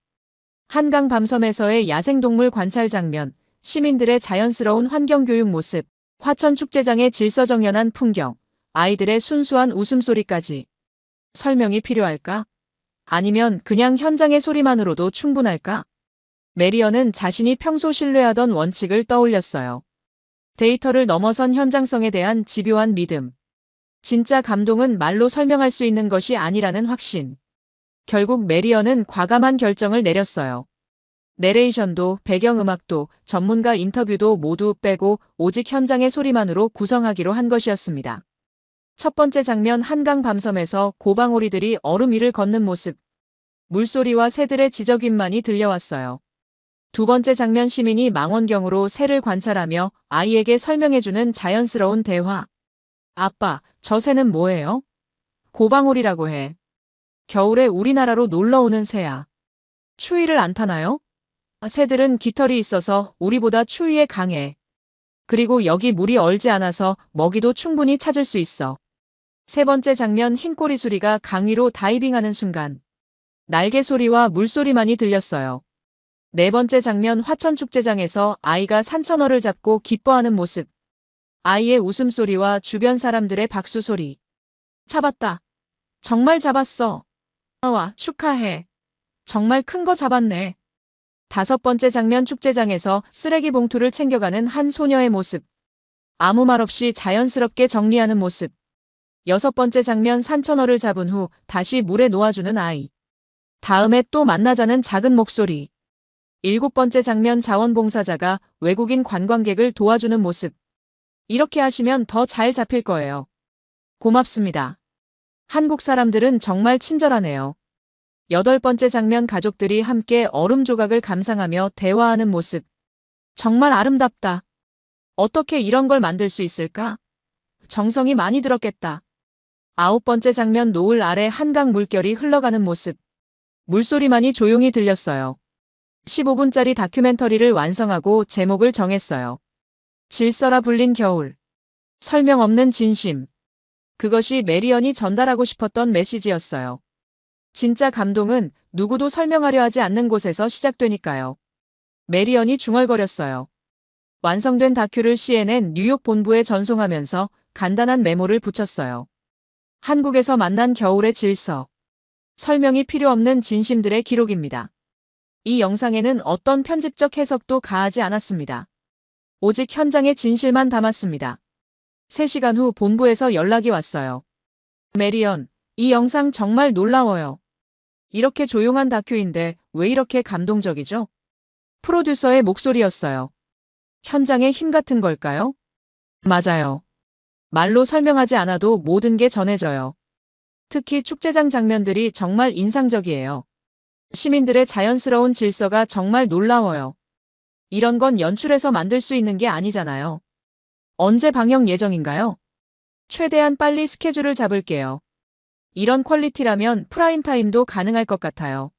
[SPEAKER 1] 한강 밤섬에서의 야생동물 관찰 장면, 시민들의 자연스러운 환경교육 모습, 화천 축제장의 질서정연한 풍경, 아이들의 순수한 웃음소리까지. 설명이 필요할까? 아니면 그냥 현장의 소리만으로도 충분할까? 메리언은 자신이 평소 신뢰하던 원칙을 떠올렸어요. 데이터를 넘어선 현장성에 대한 집요한 믿음. 진짜 감동은 말로 설명할 수 있는 것이 아니라는 확신. 결국 메리언은 과감한 결정을 내렸어요. 내레이션도 배경음악도 전문가 인터뷰도 모두 빼고 오직 현장의 소리만으로 구성하기로 한 것이었습니다. 첫 번째 장면 한강 밤섬에서 고방오리들이 얼음 위를 걷는 모습. 물소리와 새들의 지저귀만이 들려왔어요. 두 번째 장면 시민이 망원경으로 새를 관찰하며 아이에게 설명해주는 자연스러운 대화. 아빠, 저 새는 뭐예요? 고방오리라고 해. 겨울에 우리나라로 놀러오는 새야. 추위를 안 타나요? 새들은 깃털이 있어서 우리보다 추위에 강해. 그리고 여기 물이 얼지 않아서 먹이도 충분히 찾을 수 있어. 세 번째 장면 흰꼬리 수리가 강 위로 다이빙하는 순간. 날개 소리와 물소리만이 들렸어요. 네 번째 장면 화천 축제장에서 아이가 산천어를 잡고 기뻐하는 모습. 아이의 웃음소리와 주변 사람들의 박수 소리. 잡았다. 정말 잡았어. 와, 축하해. 정말 큰 거 잡았네. 다섯 번째 장면 축제장에서 쓰레기 봉투를 챙겨가는 한 소녀의 모습. 아무 말 없이 자연스럽게 정리하는 모습. 여섯 번째 장면 산천어를 잡은 후 다시 물에 놓아주는 아이. 다음에 또 만나자는 작은 목소리. 일곱 번째 장면 자원봉사자가 외국인 관광객을 도와주는 모습. 이렇게 하시면 더 잘 잡힐 거예요. 고맙습니다. 한국 사람들은 정말 친절하네요. 여덟 번째 장면 가족들이 함께 얼음 조각을 감상하며 대화하는 모습. 정말 아름답다. 어떻게 이런 걸 만들 수 있을까? 정성이 많이 들었겠다. 아홉 번째 장면 노을 아래 한강 물결이 흘러가는 모습. 물소리만이 조용히 들렸어요. 15분짜리 다큐멘터리를 완성하고 제목을 정했어요. 질서라 불린 겨울. 설명 없는 진심. 그것이 메리언이 전달하고 싶었던 메시지였어요. 진짜 감동은 누구도 설명하려 하지 않는 곳에서 시작되니까요. 메리언이 중얼거렸어요. 완성된 다큐를 CNN 뉴욕 본부에 전송하면서 간단한 메모를 붙였어요. 한국에서 만난 겨울의 질서. 설명이 필요 없는 진심들의 기록입니다. 이 영상에는 어떤 편집적 해석도 가하지 않았습니다. 오직 현장의 진실만 담았습니다. 3시간 후 본부에서 연락이 왔어요. 메리언, 이 영상 정말 놀라워요. 이렇게 조용한 다큐인데 왜 이렇게 감동적이죠? 프로듀서의 목소리였어요. 현장의 힘 같은 걸까요? 맞아요. 말로 설명하지 않아도 모든 게 전해져요. 특히 축제장 장면들이 정말 인상적이에요. 시민들의 자연스러운 질서가 정말 놀라워요. 이런 건 연출해서 만들 수 있는 게 아니잖아요. 언제 방영 예정인가요? 최대한 빨리 스케줄을 잡을게요. 이런 퀄리티라면 프라임타임도 가능할 것 같아요.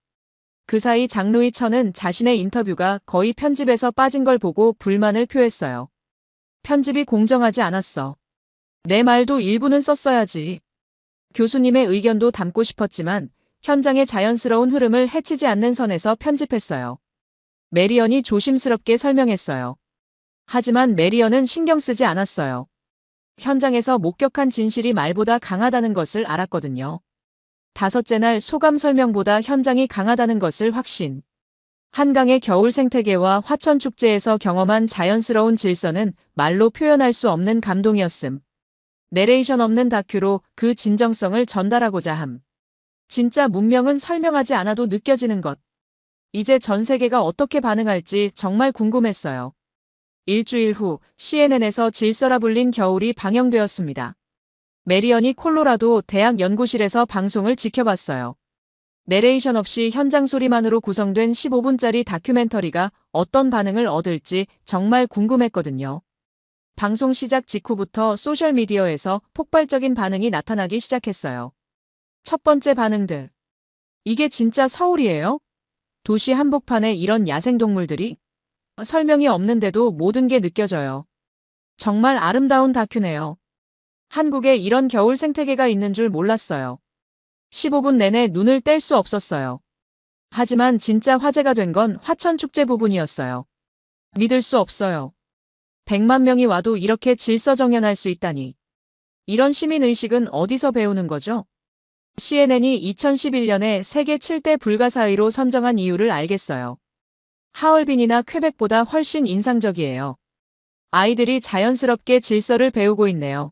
[SPEAKER 1] 그 사이 장루이 천은 자신의 인터뷰가 거의 편집에서 빠진 걸 보고 불만을 표했어요. 편집이 공정하지 않았어. 내 말도 일부는 썼어야지. 교수님의 의견도 담고 싶었지만 현장의 자연스러운 흐름을 해치지 않는 선에서 편집했어요. 메리언이 조심스럽게 설명했어요. 하지만 메리언은 신경 쓰지 않았어요. 현장에서 목격한 진실이 말보다 강하다는 것을 알았거든요. 다섯째 날 소감 설명보다 현장이 강하다는 것을 확신. 한강의 겨울 생태계와 화천축제에서 경험한 자연스러운 질서는 말로 표현할 수 없는 감동이었음. 내레이션 없는 다큐로 그 진정성을 전달하고자 함. 진짜 문명은 설명하지 않아도 느껴지는 것. 이제 전 세계가 어떻게 반응할지 정말 궁금했어요. 일주일 후 CNN에서 질서라 불린 겨울이 방영되었습니다. 메리언이 콜로라도 대학 연구실에서 방송을 지켜봤어요. 내레이션 없이 현장 소리만으로 구성된 15분짜리 다큐멘터리가 어떤 반응을 얻을지 정말 궁금했거든요. 방송 시작 직후부터 소셜미디어에서 폭발적인 반응이 나타나기 시작했어요. 첫 번째 반응들. 이게 진짜 서울이에요? 도시 한복판에 이런 야생동물들이? 설명이 없는데도 모든 게 느껴져요. 정말 아름다운 다큐네요. 한국에 이런 겨울 생태계가 있는 줄 몰랐어요. 15분 내내 눈을 뗄 수 없었어요. 하지만 진짜 화제가 된 건 화천축제 부분이었어요. 믿을 수 없어요. 100만 명이 와도 이렇게 질서정연할 수 있다니. 이런 시민의식은 어디서 배우는 거죠? CNN이 2011년에 세계 7대 불가사의로 선정한 이유를 알겠어요. 하얼빈이나 퀘벡보다 훨씬 인상적이에요. 아이들이 자연스럽게 질서를 배우고 있네요.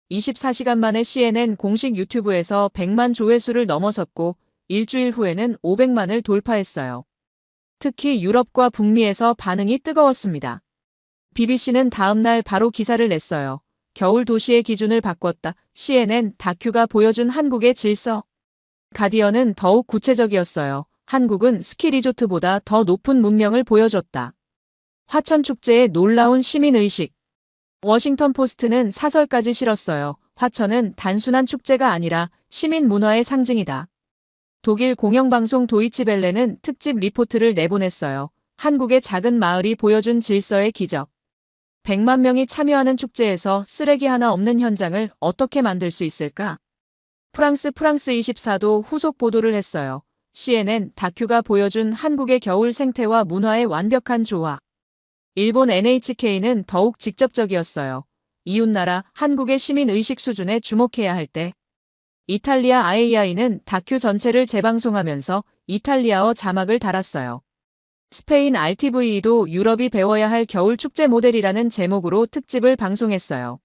[SPEAKER 1] 24시간 만에 CNN 공식 유튜브에서 100만 조회수를 넘어섰고 일주일 후에는 500만을 돌파했어요. 특히 유럽과 북미에서 반응이 뜨거웠습니다. BBC는 다음 날 바로 기사를 냈어요. 겨울 도시의 기준을 바꿨다. CNN 다큐가 보여준 한국의 질서. 가디언은 더욱 구체적이었어요. 한국은 스키 리조트보다 더 높은 문명을 보여줬다. 화천축제의 놀라운 시민의식. 워싱턴 포스트는 사설까지 실었어요. 화천은 단순한 축제가 아니라 시민 문화의 상징이다. 독일 공영방송 도이치벨레는 특집 리포트를 내보냈어요. 한국의 작은 마을이 보여준 질서의 기적. 100만 명이 참여하는 축제에서 쓰레기 하나 없는 현장을 어떻게 만들 수 있을까? 프랑스 24도 후속 보도를 했어요. CNN 다큐가 보여준 한국의 겨울 생태와 문화의 완벽한 조화. 일본 NHK는 더욱 직접적이었어요. 이웃나라 한국의 시민의식 수준에 주목해야 할 때. 이탈리아 IAI는 다큐 전체를 재방송하면서 이탈리아어 자막을 달았어요. 스페인 RTV도 유럽이 배워야 할 겨울 축제 모델이라는 제목으로 특집을 방송했어요.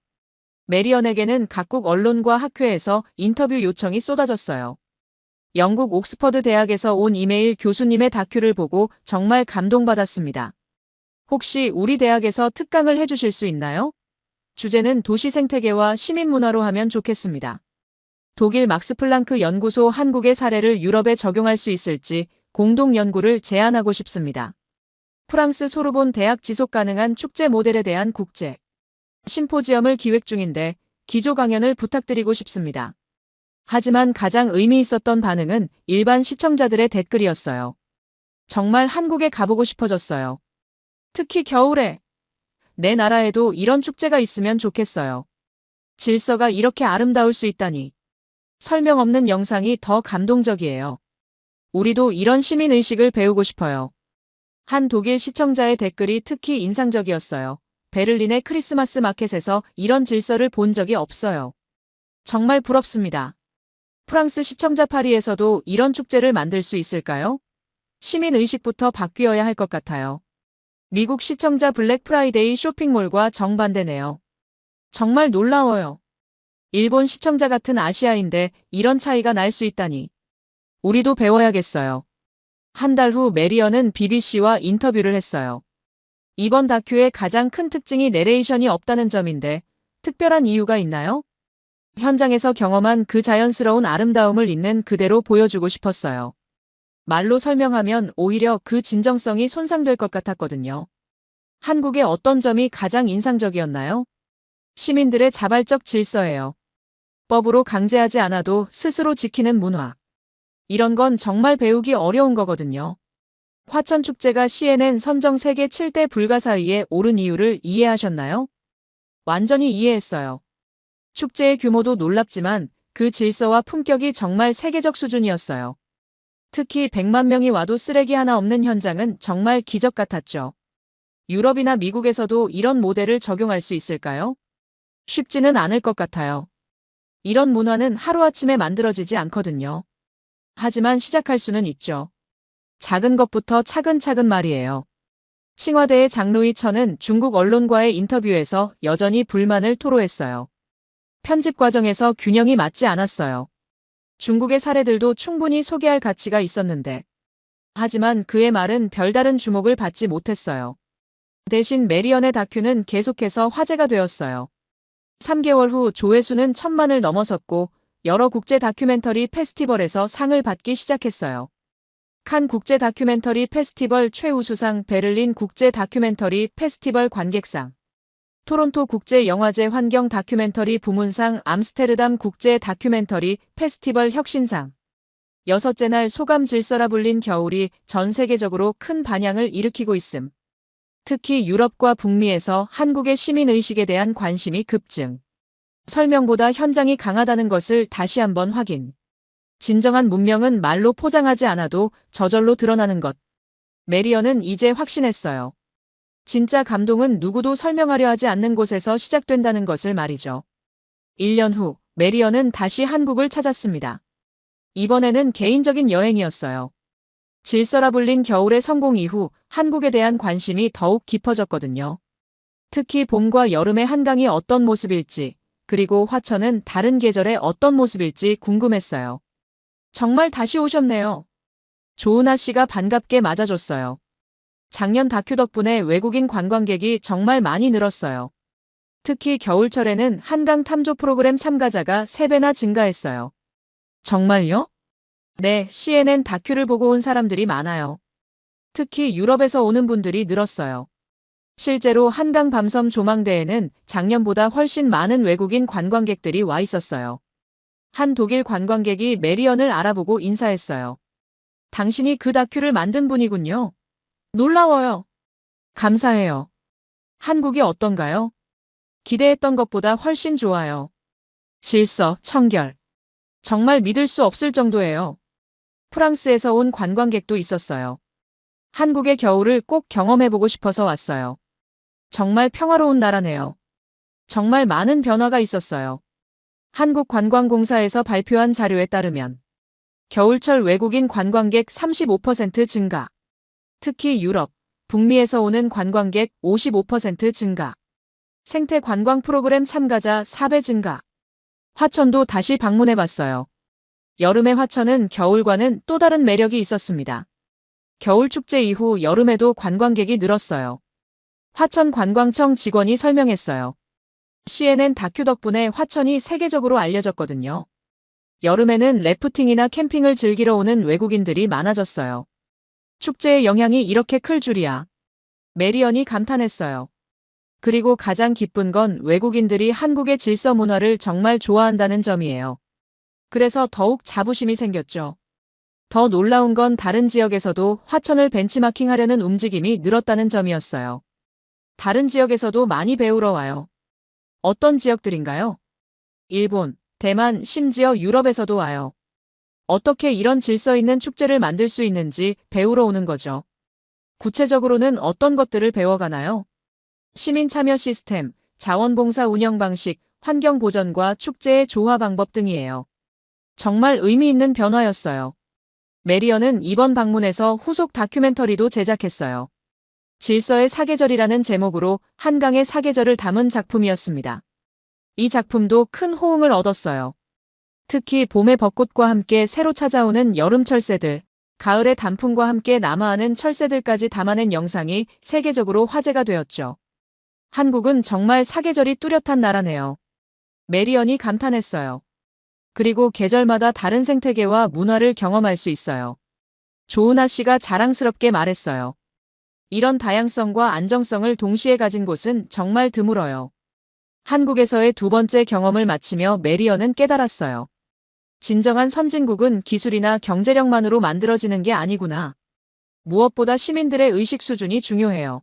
[SPEAKER 1] 메리언에게는 각국 언론과 학회에서 인터뷰 요청이 쏟아졌어요. 영국 옥스퍼드 대학에서 온 이메일 교수님의 다큐를 보고 정말 감동받았습니다. 혹시 우리 대학에서 특강을 해주실 수 있나요? 주제는 도시 생태계와 시민 문화로 하면 좋겠습니다. 독일 막스 플랑크 연구소 한국의 사례를 유럽에 적용할 수 있을지 공동 연구를 제안하고 싶습니다. 프랑스 소르본 대학 지속 가능한 축제 모델에 대한 국제 심포지엄을 기획 중인데 기조 강연을 부탁드리고 싶습니다. 하지만 가장 의미 있었던 반응은 일반 시청자들의 댓글이었어요. 정말 한국에 가보고 싶어졌어요. 특히 겨울에. 내 나라에도 이런 축제가 있으면 좋겠어요. 질서가 이렇게 아름다울 수 있다니. 설명 없는 영상이 더 감동적이에요. 우리도 이런 시민의식을 배우고 싶어요. 한 독일 시청자의 댓글이 특히 인상적이었어요. 베를린의 크리스마스 마켓에서 이런 질서를 본 적이 없어요. 정말 부럽습니다. 프랑스 시청자 파리에서도 이런 축제를 만들 수 있을까요? 시민의식부터 바뀌어야 할 것 같아요. 미국 시청자 블랙 프라이데이 쇼핑몰과 정반대네요. 정말 놀라워요. 일본 시청자 같은 아시아인데 이런 차이가 날 수 있다니. 우리도 배워야겠어요. 한 달 후 메리언은 BBC와 인터뷰를 했어요. 이번 다큐의 가장 큰 특징이 내레이션이 없다는 점인데 특별한 이유가 있나요? 현장에서 경험한 그 자연스러운 아름다움을 있는 그대로 보여주고 싶었어요. 말로 설명하면 오히려 그 진정성이 손상될 것 같았거든요. 한국의 어떤 점이 가장 인상적이었나요? 시민들의 자발적 질서예요. 법으로 강제하지 않아도 스스로 지키는 문화. 이런 건 정말 배우기 어려운 거거든요. 화천축제가 CNN 선정 세계 7대 불가사의에 오른 이유를 이해하셨나요? 완전히 이해했어요. 축제의 규모도 놀랍지만 그 질서와 품격이 정말 세계적 수준이었어요. 특히 100만 명이 와도 쓰레기 하나 없는 현장은 정말 기적 같았죠. 유럽이나 미국에서도 이런 모델을 적용할 수 있을까요? 쉽지는 않을 것 같아요. 이런 문화는 하루아침에 만들어지지 않거든요. 하지만 시작할 수는 있죠. 작은 것부터 차근차근 말이에요. 칭화대의 장로이 천은 중국 언론과의 인터뷰에서 여전히 불만을 토로했어요. 편집 과정에서 균형이 맞지 않았어요. 중국의 사례들도 충분히 소개할 가치가 있었는데. 하지만 그의 말은 별다른 주목을 받지 못했어요. 대신 메리언의 다큐는 계속해서 화제가 되었어요. 3개월 후 조회수는 1,000만을 넘어섰고 여러 국제 다큐멘터리 페스티벌에서 상을 받기 시작했어요. 칸 국제 다큐멘터리 페스티벌 최우수상, 베를린 국제 다큐멘터리 페스티벌 관객상, 토론토 국제 영화제 환경 다큐멘터리 부문상, 암스테르담 국제 다큐멘터리 페스티벌 혁신상. 6째 날 소감 질서라 불린 겨울이 전 세계적으로 큰 반향을 일으키고 있음. 특히 유럽과 북미에서 한국의 시민의식에 대한 관심이 급증. 설명보다 현장이 강하다는 것을 다시 한번 확인. 진정한 문명은 말로 포장하지 않아도 저절로 드러나는 것. 메리언은 이제 확신했어요. 진짜 감동은 누구도 설명하려 하지 않는 곳에서 시작된다는 것을 말이죠. 1년 후, 메리언은 다시 한국을 찾았습니다. 이번에는 개인적인 여행이었어요. 질서라 불린 겨울의 성공 이후 한국에 대한 관심이 더욱 깊어졌거든요. 특히 봄과 여름의 한강이 어떤 모습일지, 그리고 화천은 다른 계절의 어떤 모습일지 궁금했어요. 정말 다시 오셨네요. 조은하 씨가 반갑게 맞아줬어요. 작년 다큐 덕분에 외국인 관광객이 정말 많이 늘었어요. 특히 겨울철에는 한강 탐조 프로그램 참가자가 3배나 증가했어요. 정말요? 네, CNN 다큐를 보고 온 사람들이 많아요. 특히 유럽에서 오는 분들이 늘었어요. 실제로 한강 밤섬 조망대에는 작년보다 훨씬 많은 외국인 관광객들이 와 있었어요. 한 독일 관광객이 메리언을 알아보고 인사했어요. 당신이 그 다큐를 만든 분이군요. 놀라워요. 감사해요. 한국이 어떤가요? 기대했던 것보다 훨씬 좋아요. 질서, 청결. 정말 믿을 수 없을 정도예요. 프랑스에서 온 관광객도 있었어요. 한국의 겨울을 꼭 경험해보고 싶어서 왔어요. 정말 평화로운 나라네요. 정말 많은 변화가 있었어요. 한국관광공사에서 발표한 자료에 따르면 겨울철 외국인 관광객 35% 증가. 특히 유럽, 북미에서 오는 관광객 55% 증가. 생태 관광 프로그램 참가자 4배 증가. 화천도 다시 방문해봤어요. 여름의 화천은 겨울과는 또 다른 매력이 있었습니다. 겨울 축제 이후 여름에도 관광객이 늘었어요. 화천관광청 직원이 설명했어요. CNN 다큐 덕분에 화천이 세계적으로 알려졌거든요. 여름에는 래프팅이나 캠핑을 즐기러 오는 외국인들이 많아졌어요. 축제의 영향이 이렇게 클 줄이야. 메리언이 감탄했어요. 그리고 가장 기쁜 건 외국인들이 한국의 질서 문화를 정말 좋아한다는 점이에요. 그래서 더욱 자부심이 생겼죠. 더 놀라운 건 다른 지역에서도 화천을 벤치마킹하려는 움직임이 늘었다는 점이었어요. 다른 지역에서도 많이 배우러 와요. 어떤 지역들인가요? 일본, 대만, 심지어 유럽에서도 와요. 어떻게 이런 질서 있는 축제를 만들 수 있는지 배우러 오는 거죠. 구체적으로는 어떤 것들을 배워가나요? 시민 참여 시스템, 자원봉사 운영 방식, 환경 보전과 축제의 조화 방법 등이에요. 정말 의미 있는 변화였어요. 메리언은 이번 방문에서 후속 다큐멘터리도 제작했어요. 질서의 사계절이라는 제목으로 한강의 사계절을 담은 작품이었습니다. 이 작품도 큰 호응을 얻었어요. 특히 봄의 벚꽃과 함께 새로 찾아오는 여름 철새들, 가을의 단풍과 함께 남아하는 철새들까지 담아낸 영상이 세계적으로 화제가 되었죠. 한국은 정말 사계절이 뚜렷한 나라네요. 메리언이 감탄했어요. 그리고 계절마다 다른 생태계와 문화를 경험할 수 있어요. 조은하 씨가 자랑스럽게 말했어요. 이런 다양성과 안정성을 동시에 가진 곳은 정말 드물어요. 한국에서의 2번째 경험을 마치며 메리언은 깨달았어요. 진정한 선진국은 기술이나 경제력만으로 만들어지는 게 아니구나. 무엇보다 시민들의 의식 수준이 중요해요.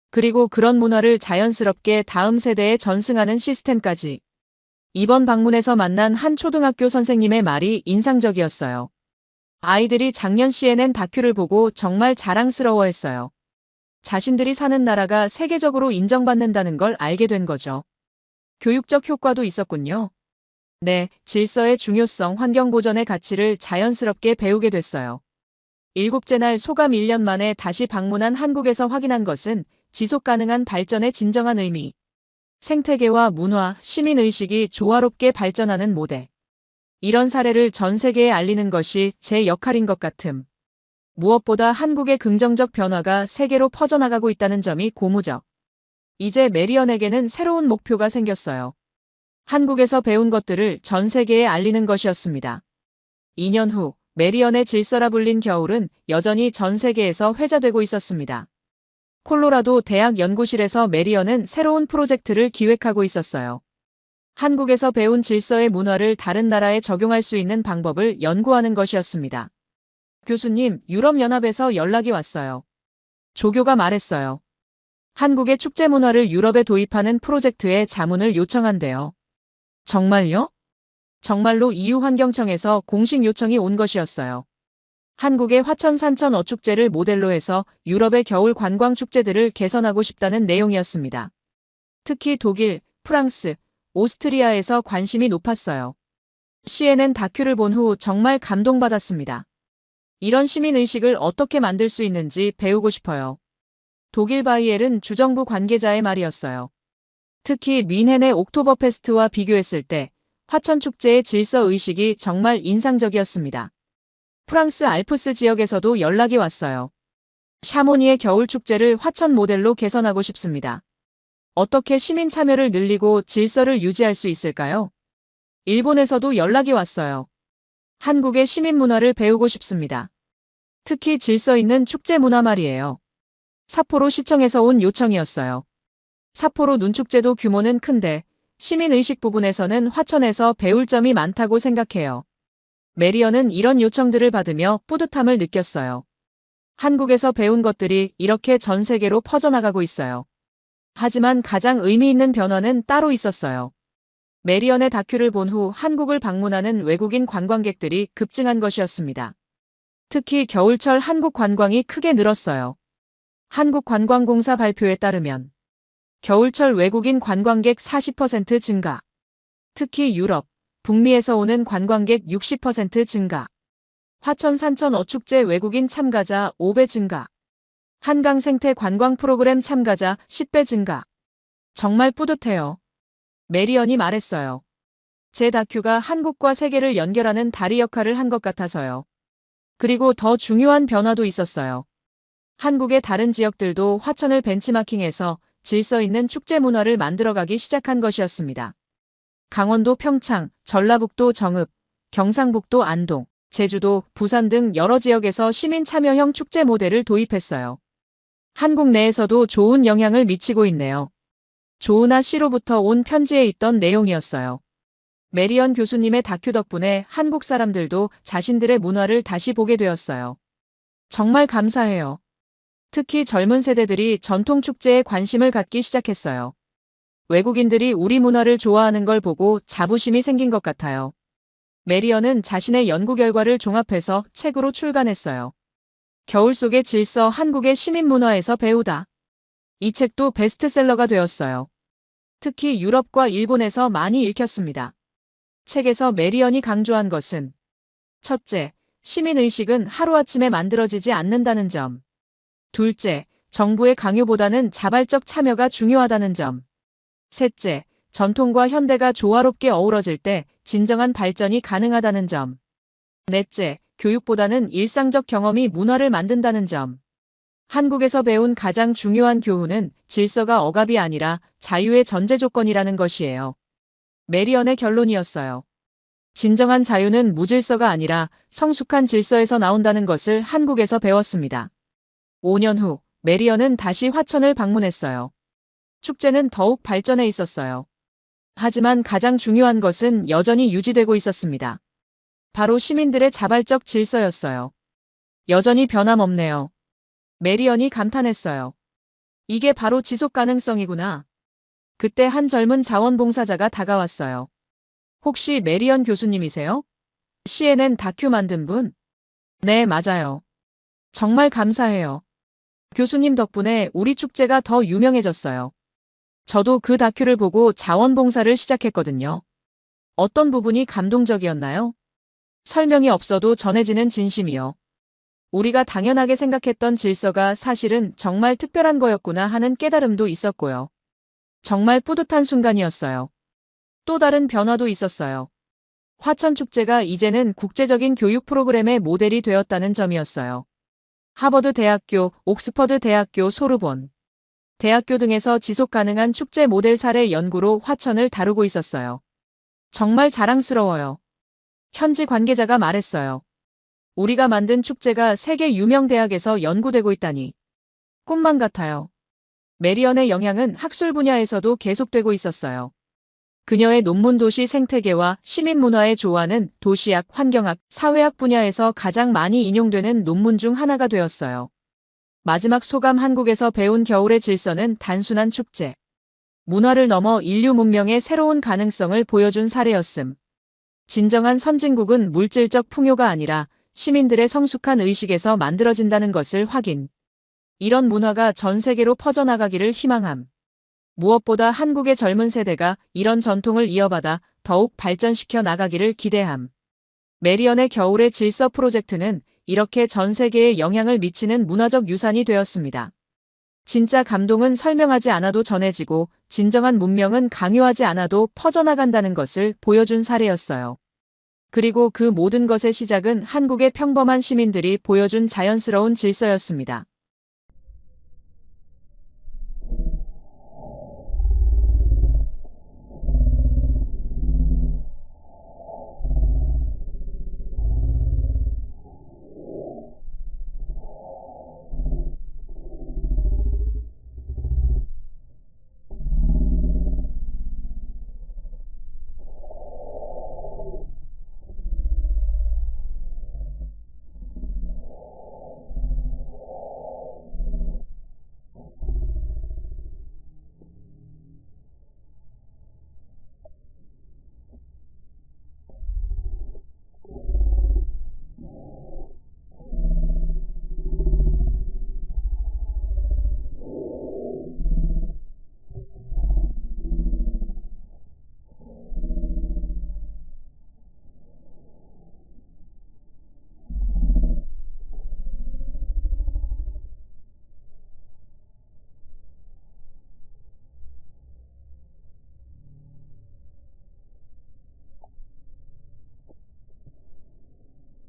[SPEAKER 1] 그리고 그런 문화를 자연스럽게 다음 세대에 전승하는 시스템까지. 이번 방문에서 만난 한 초등학교 선생님의 말이 인상적이었어요. 아이들이 작년 CNN 다큐를 보고 정말 자랑스러워했어요. 자신들이 사는 나라가 세계적으로 인정받는다는 걸 알게 된 거죠. 교육적 효과도 있었군요. 네, 질서의 중요성, 환경 보전의 가치를 자연스럽게 배우게 됐어요. 일곱째 날 소감 1년 만에 다시 방문한 한국에서 확인한 것은 지속 가능한 발전의 진정한 의미. 생태계와 문화, 시민의식이 조화롭게 발전하는 모델. 이런 사례를 전 세계에 알리는 것이 제 역할인 것 같음. 무엇보다 한국의 긍정적 변화가 세계로 퍼져나가고 있다는 점이 고무적. 이제 메리언에게는 새로운 목표가 생겼어요. 한국에서 배운 것들을 전 세계에 알리는 것이었습니다. 2년 후 메리언의 질서라 불린 겨울은 여전히 전 세계에서 회자되고 있었습니다. 콜로라도 대학 연구실에서 메리언은 새로운 프로젝트를 기획하고 있었어요. 한국에서 배운 질서의 문화를 다른 나라에 적용할 수 있는 방법을 연구하는 것이었습니다. 교수님, 유럽연합에서 연락이 왔어요. 조교가 말했어요. 한국의 축제 문화를 유럽에 도입하는 프로젝트에 자문을 요청한대요. 정말요? 정말로 EU 환경청에서 공식 요청이 온 것이었어요. 한국의 화천 산천 어축제를 모델로 해서 유럽의 겨울 관광 축제들을 개선하고 싶다는 내용이었습니다. 특히 독일, 프랑스, 오스트리아에서 관심이 높았어요. CNN 다큐를 본 후 정말 감동받았습니다. 이런 시민의식을 어떻게 만들 수 있는지 배우고 싶어요. 독일 바이엘은 주정부 관계자의 말이었어요. 특히 뮌헨의 옥토버페스트와 비교했을 때 화천축제의 질서의식이 정말 인상적이었습니다. 프랑스 알프스 지역에서도 연락이 왔어요. 샤모니의 겨울축제를 화천 모델로 개선하고 싶습니다. 어떻게 시민 참여를 늘리고 질서를 유지할 수 있을까요? 일본에서도 연락이 왔어요. 한국의 시민 문화를 배우고 싶습니다. 특히 질서 있는 축제 문화 말이에요. 삿포로 시청에서 온 요청이었어요. 삿포로 눈축제도 규모는 큰데 시민의식 부분에서는 화천에서 배울 점이 많다고 생각해요. 메리언은 이런 요청들을 받으며 뿌듯함을 느꼈어요. 한국에서 배운 것들이 이렇게 전 세계로 퍼져나가고 있어요. 하지만 가장 의미 있는 변화는 따로 있었어요. 메리언의 다큐를 본 후 한국을 방문하는 외국인 관광객들이 급증한 것이었습니다. 특히 겨울철 한국 관광이 크게 늘었어요. 한국관광공사 발표에 따르면 겨울철 외국인 관광객 40% 증가. 특히 유럽, 북미에서 오는 관광객 60% 증가. 화천 산천 어축제 외국인 참가자 5배 증가. 한강 생태 관광 프로그램 참가자 10배 증가. 정말 뿌듯해요. 메리언이 말했어요. 제 다큐가 한국과 세계를 연결하는 다리 역할을 한 것 같아서요. 그리고 더 중요한 변화도 있었어요. 한국의 다른 지역들도 화천을 벤치마킹해서 질서 있는 축제 문화를 만들어가기 시작한 것이었습니다. 강원도 평창, 전라북도 정읍, 경상북도 안동, 제주도, 부산 등 여러 지역에서 시민 참여형 축제 모델을 도입했어요. 한국 내에서도 좋은 영향을 미치고 있네요. 조은아 씨로부터 온 편지에 있던 내용이었어요. 메리언 교수님의 다큐 덕분에 한국 사람들도 자신들의 문화를 다시 보게 되었어요. 정말 감사해요. 특히 젊은 세대들이 전통 축제에 관심을 갖기 시작했어요. 외국인들이 우리 문화를 좋아하는 걸 보고 자부심이 생긴 것 같아요. 메리언은 자신의 연구 결과를 종합해서 책으로 출간했어요. 겨울 속의 질서 한국의 시민 문화에서 배우다. 이 책도 베스트셀러가 되었어요. 특히 유럽과 일본에서 많이 읽혔습니다. 책에서 메리언이 강조한 것은 첫째, 시민의식은 하루아침에 만들어지지 않는다는 점. 둘째, 정부의 강요보다는 자발적 참여가 중요하다는 점. 셋째, 전통과 현대가 조화롭게 어우러질 때 진정한 발전이 가능하다는 점. 넷째, 교육보다는 일상적 경험이 문화를 만든다는 점. 한국에서 배운 가장 중요한 교훈은 질서가 억압이 아니라 자유의 전제 조건이라는 것이에요. 메리언의 결론이었어요. 진정한 자유는 무질서가 아니라 성숙한 질서에서 나온다는 것을 한국에서 배웠습니다. 5년 후 메리언은 다시 화천을 방문했어요. 축제는 더욱 발전해 있었어요. 하지만 가장 중요한 것은 여전히 유지되고 있었습니다. 바로 시민들의 자발적 질서였어요. 여전히 변함없네요. 메리언이 감탄했어요. 이게 바로 지속 가능성이구나. 그때 한 젊은 자원봉사자가 다가왔어요. 혹시 메리언 교수님이세요? CNN 다큐 만든 분? 네, 맞아요. 정말 감사해요. 교수님 덕분에 우리 축제가 더 유명해졌어요. 저도 그 다큐를 보고 자원봉사를 시작했거든요. 어떤 부분이 감동적이었나요? 설명이 없어도 전해지는 진심이요. 우리가 당연하게 생각했던 질서가 사실은 정말 특별한 거였구나 하는 깨달음도 있었고요. 정말 뿌듯한 순간이었어요. 또 다른 변화도 있었어요. 화천축제가 이제는 국제적인 교육 프로그램의 모델이 되었다는 점이었어요. 하버드 대학교, 옥스퍼드 대학교, 소르본 대학교 등에서 지속 가능한 축제 모델 사례 연구로 화천을 다루고 있었어요. 정말 자랑스러워요. 현지 관계자가 말했어요. 우리가 만든 축제가 세계 유명 대학에서 연구되고 있다니. 꿈만 같아요. 메리언의 영향은 학술 분야에서도 계속되고 있었어요. 그녀의 논문 도시 생태계와 시민 문화의 조화는 도시학, 환경학, 사회학 분야에서 가장 많이 인용되는 논문 중 하나가 되었어요. 마지막 소감 한국에서 배운 겨울의 질서는 단순한 축제. 문화를 넘어 인류 문명의 새로운 가능성을 보여준 사례였음. 진정한 선진국은 물질적 풍요가 아니라 시민들의 성숙한 의식에서 만들어진다는 것을 확인. 이런 문화가 전 세계로 퍼져나가기를 희망함. 무엇보다 한국의 젊은 세대가 이런 전통을 이어받아 더욱 발전시켜 나가기를 기대함. 메리언의 겨울의 질서 프로젝트는 이렇게 전 세계에 영향을 미치는 문화적 유산이 되었습니다. 진짜 감동은 설명하지 않아도 전해지고 진정한 문명은 강요하지 않아도 퍼져나간다는 것을 보여준 사례였어요. 그리고 그 모든 것의 시작은 한국의 평범한 시민들이 보여준 자연스러운 질서였습니다.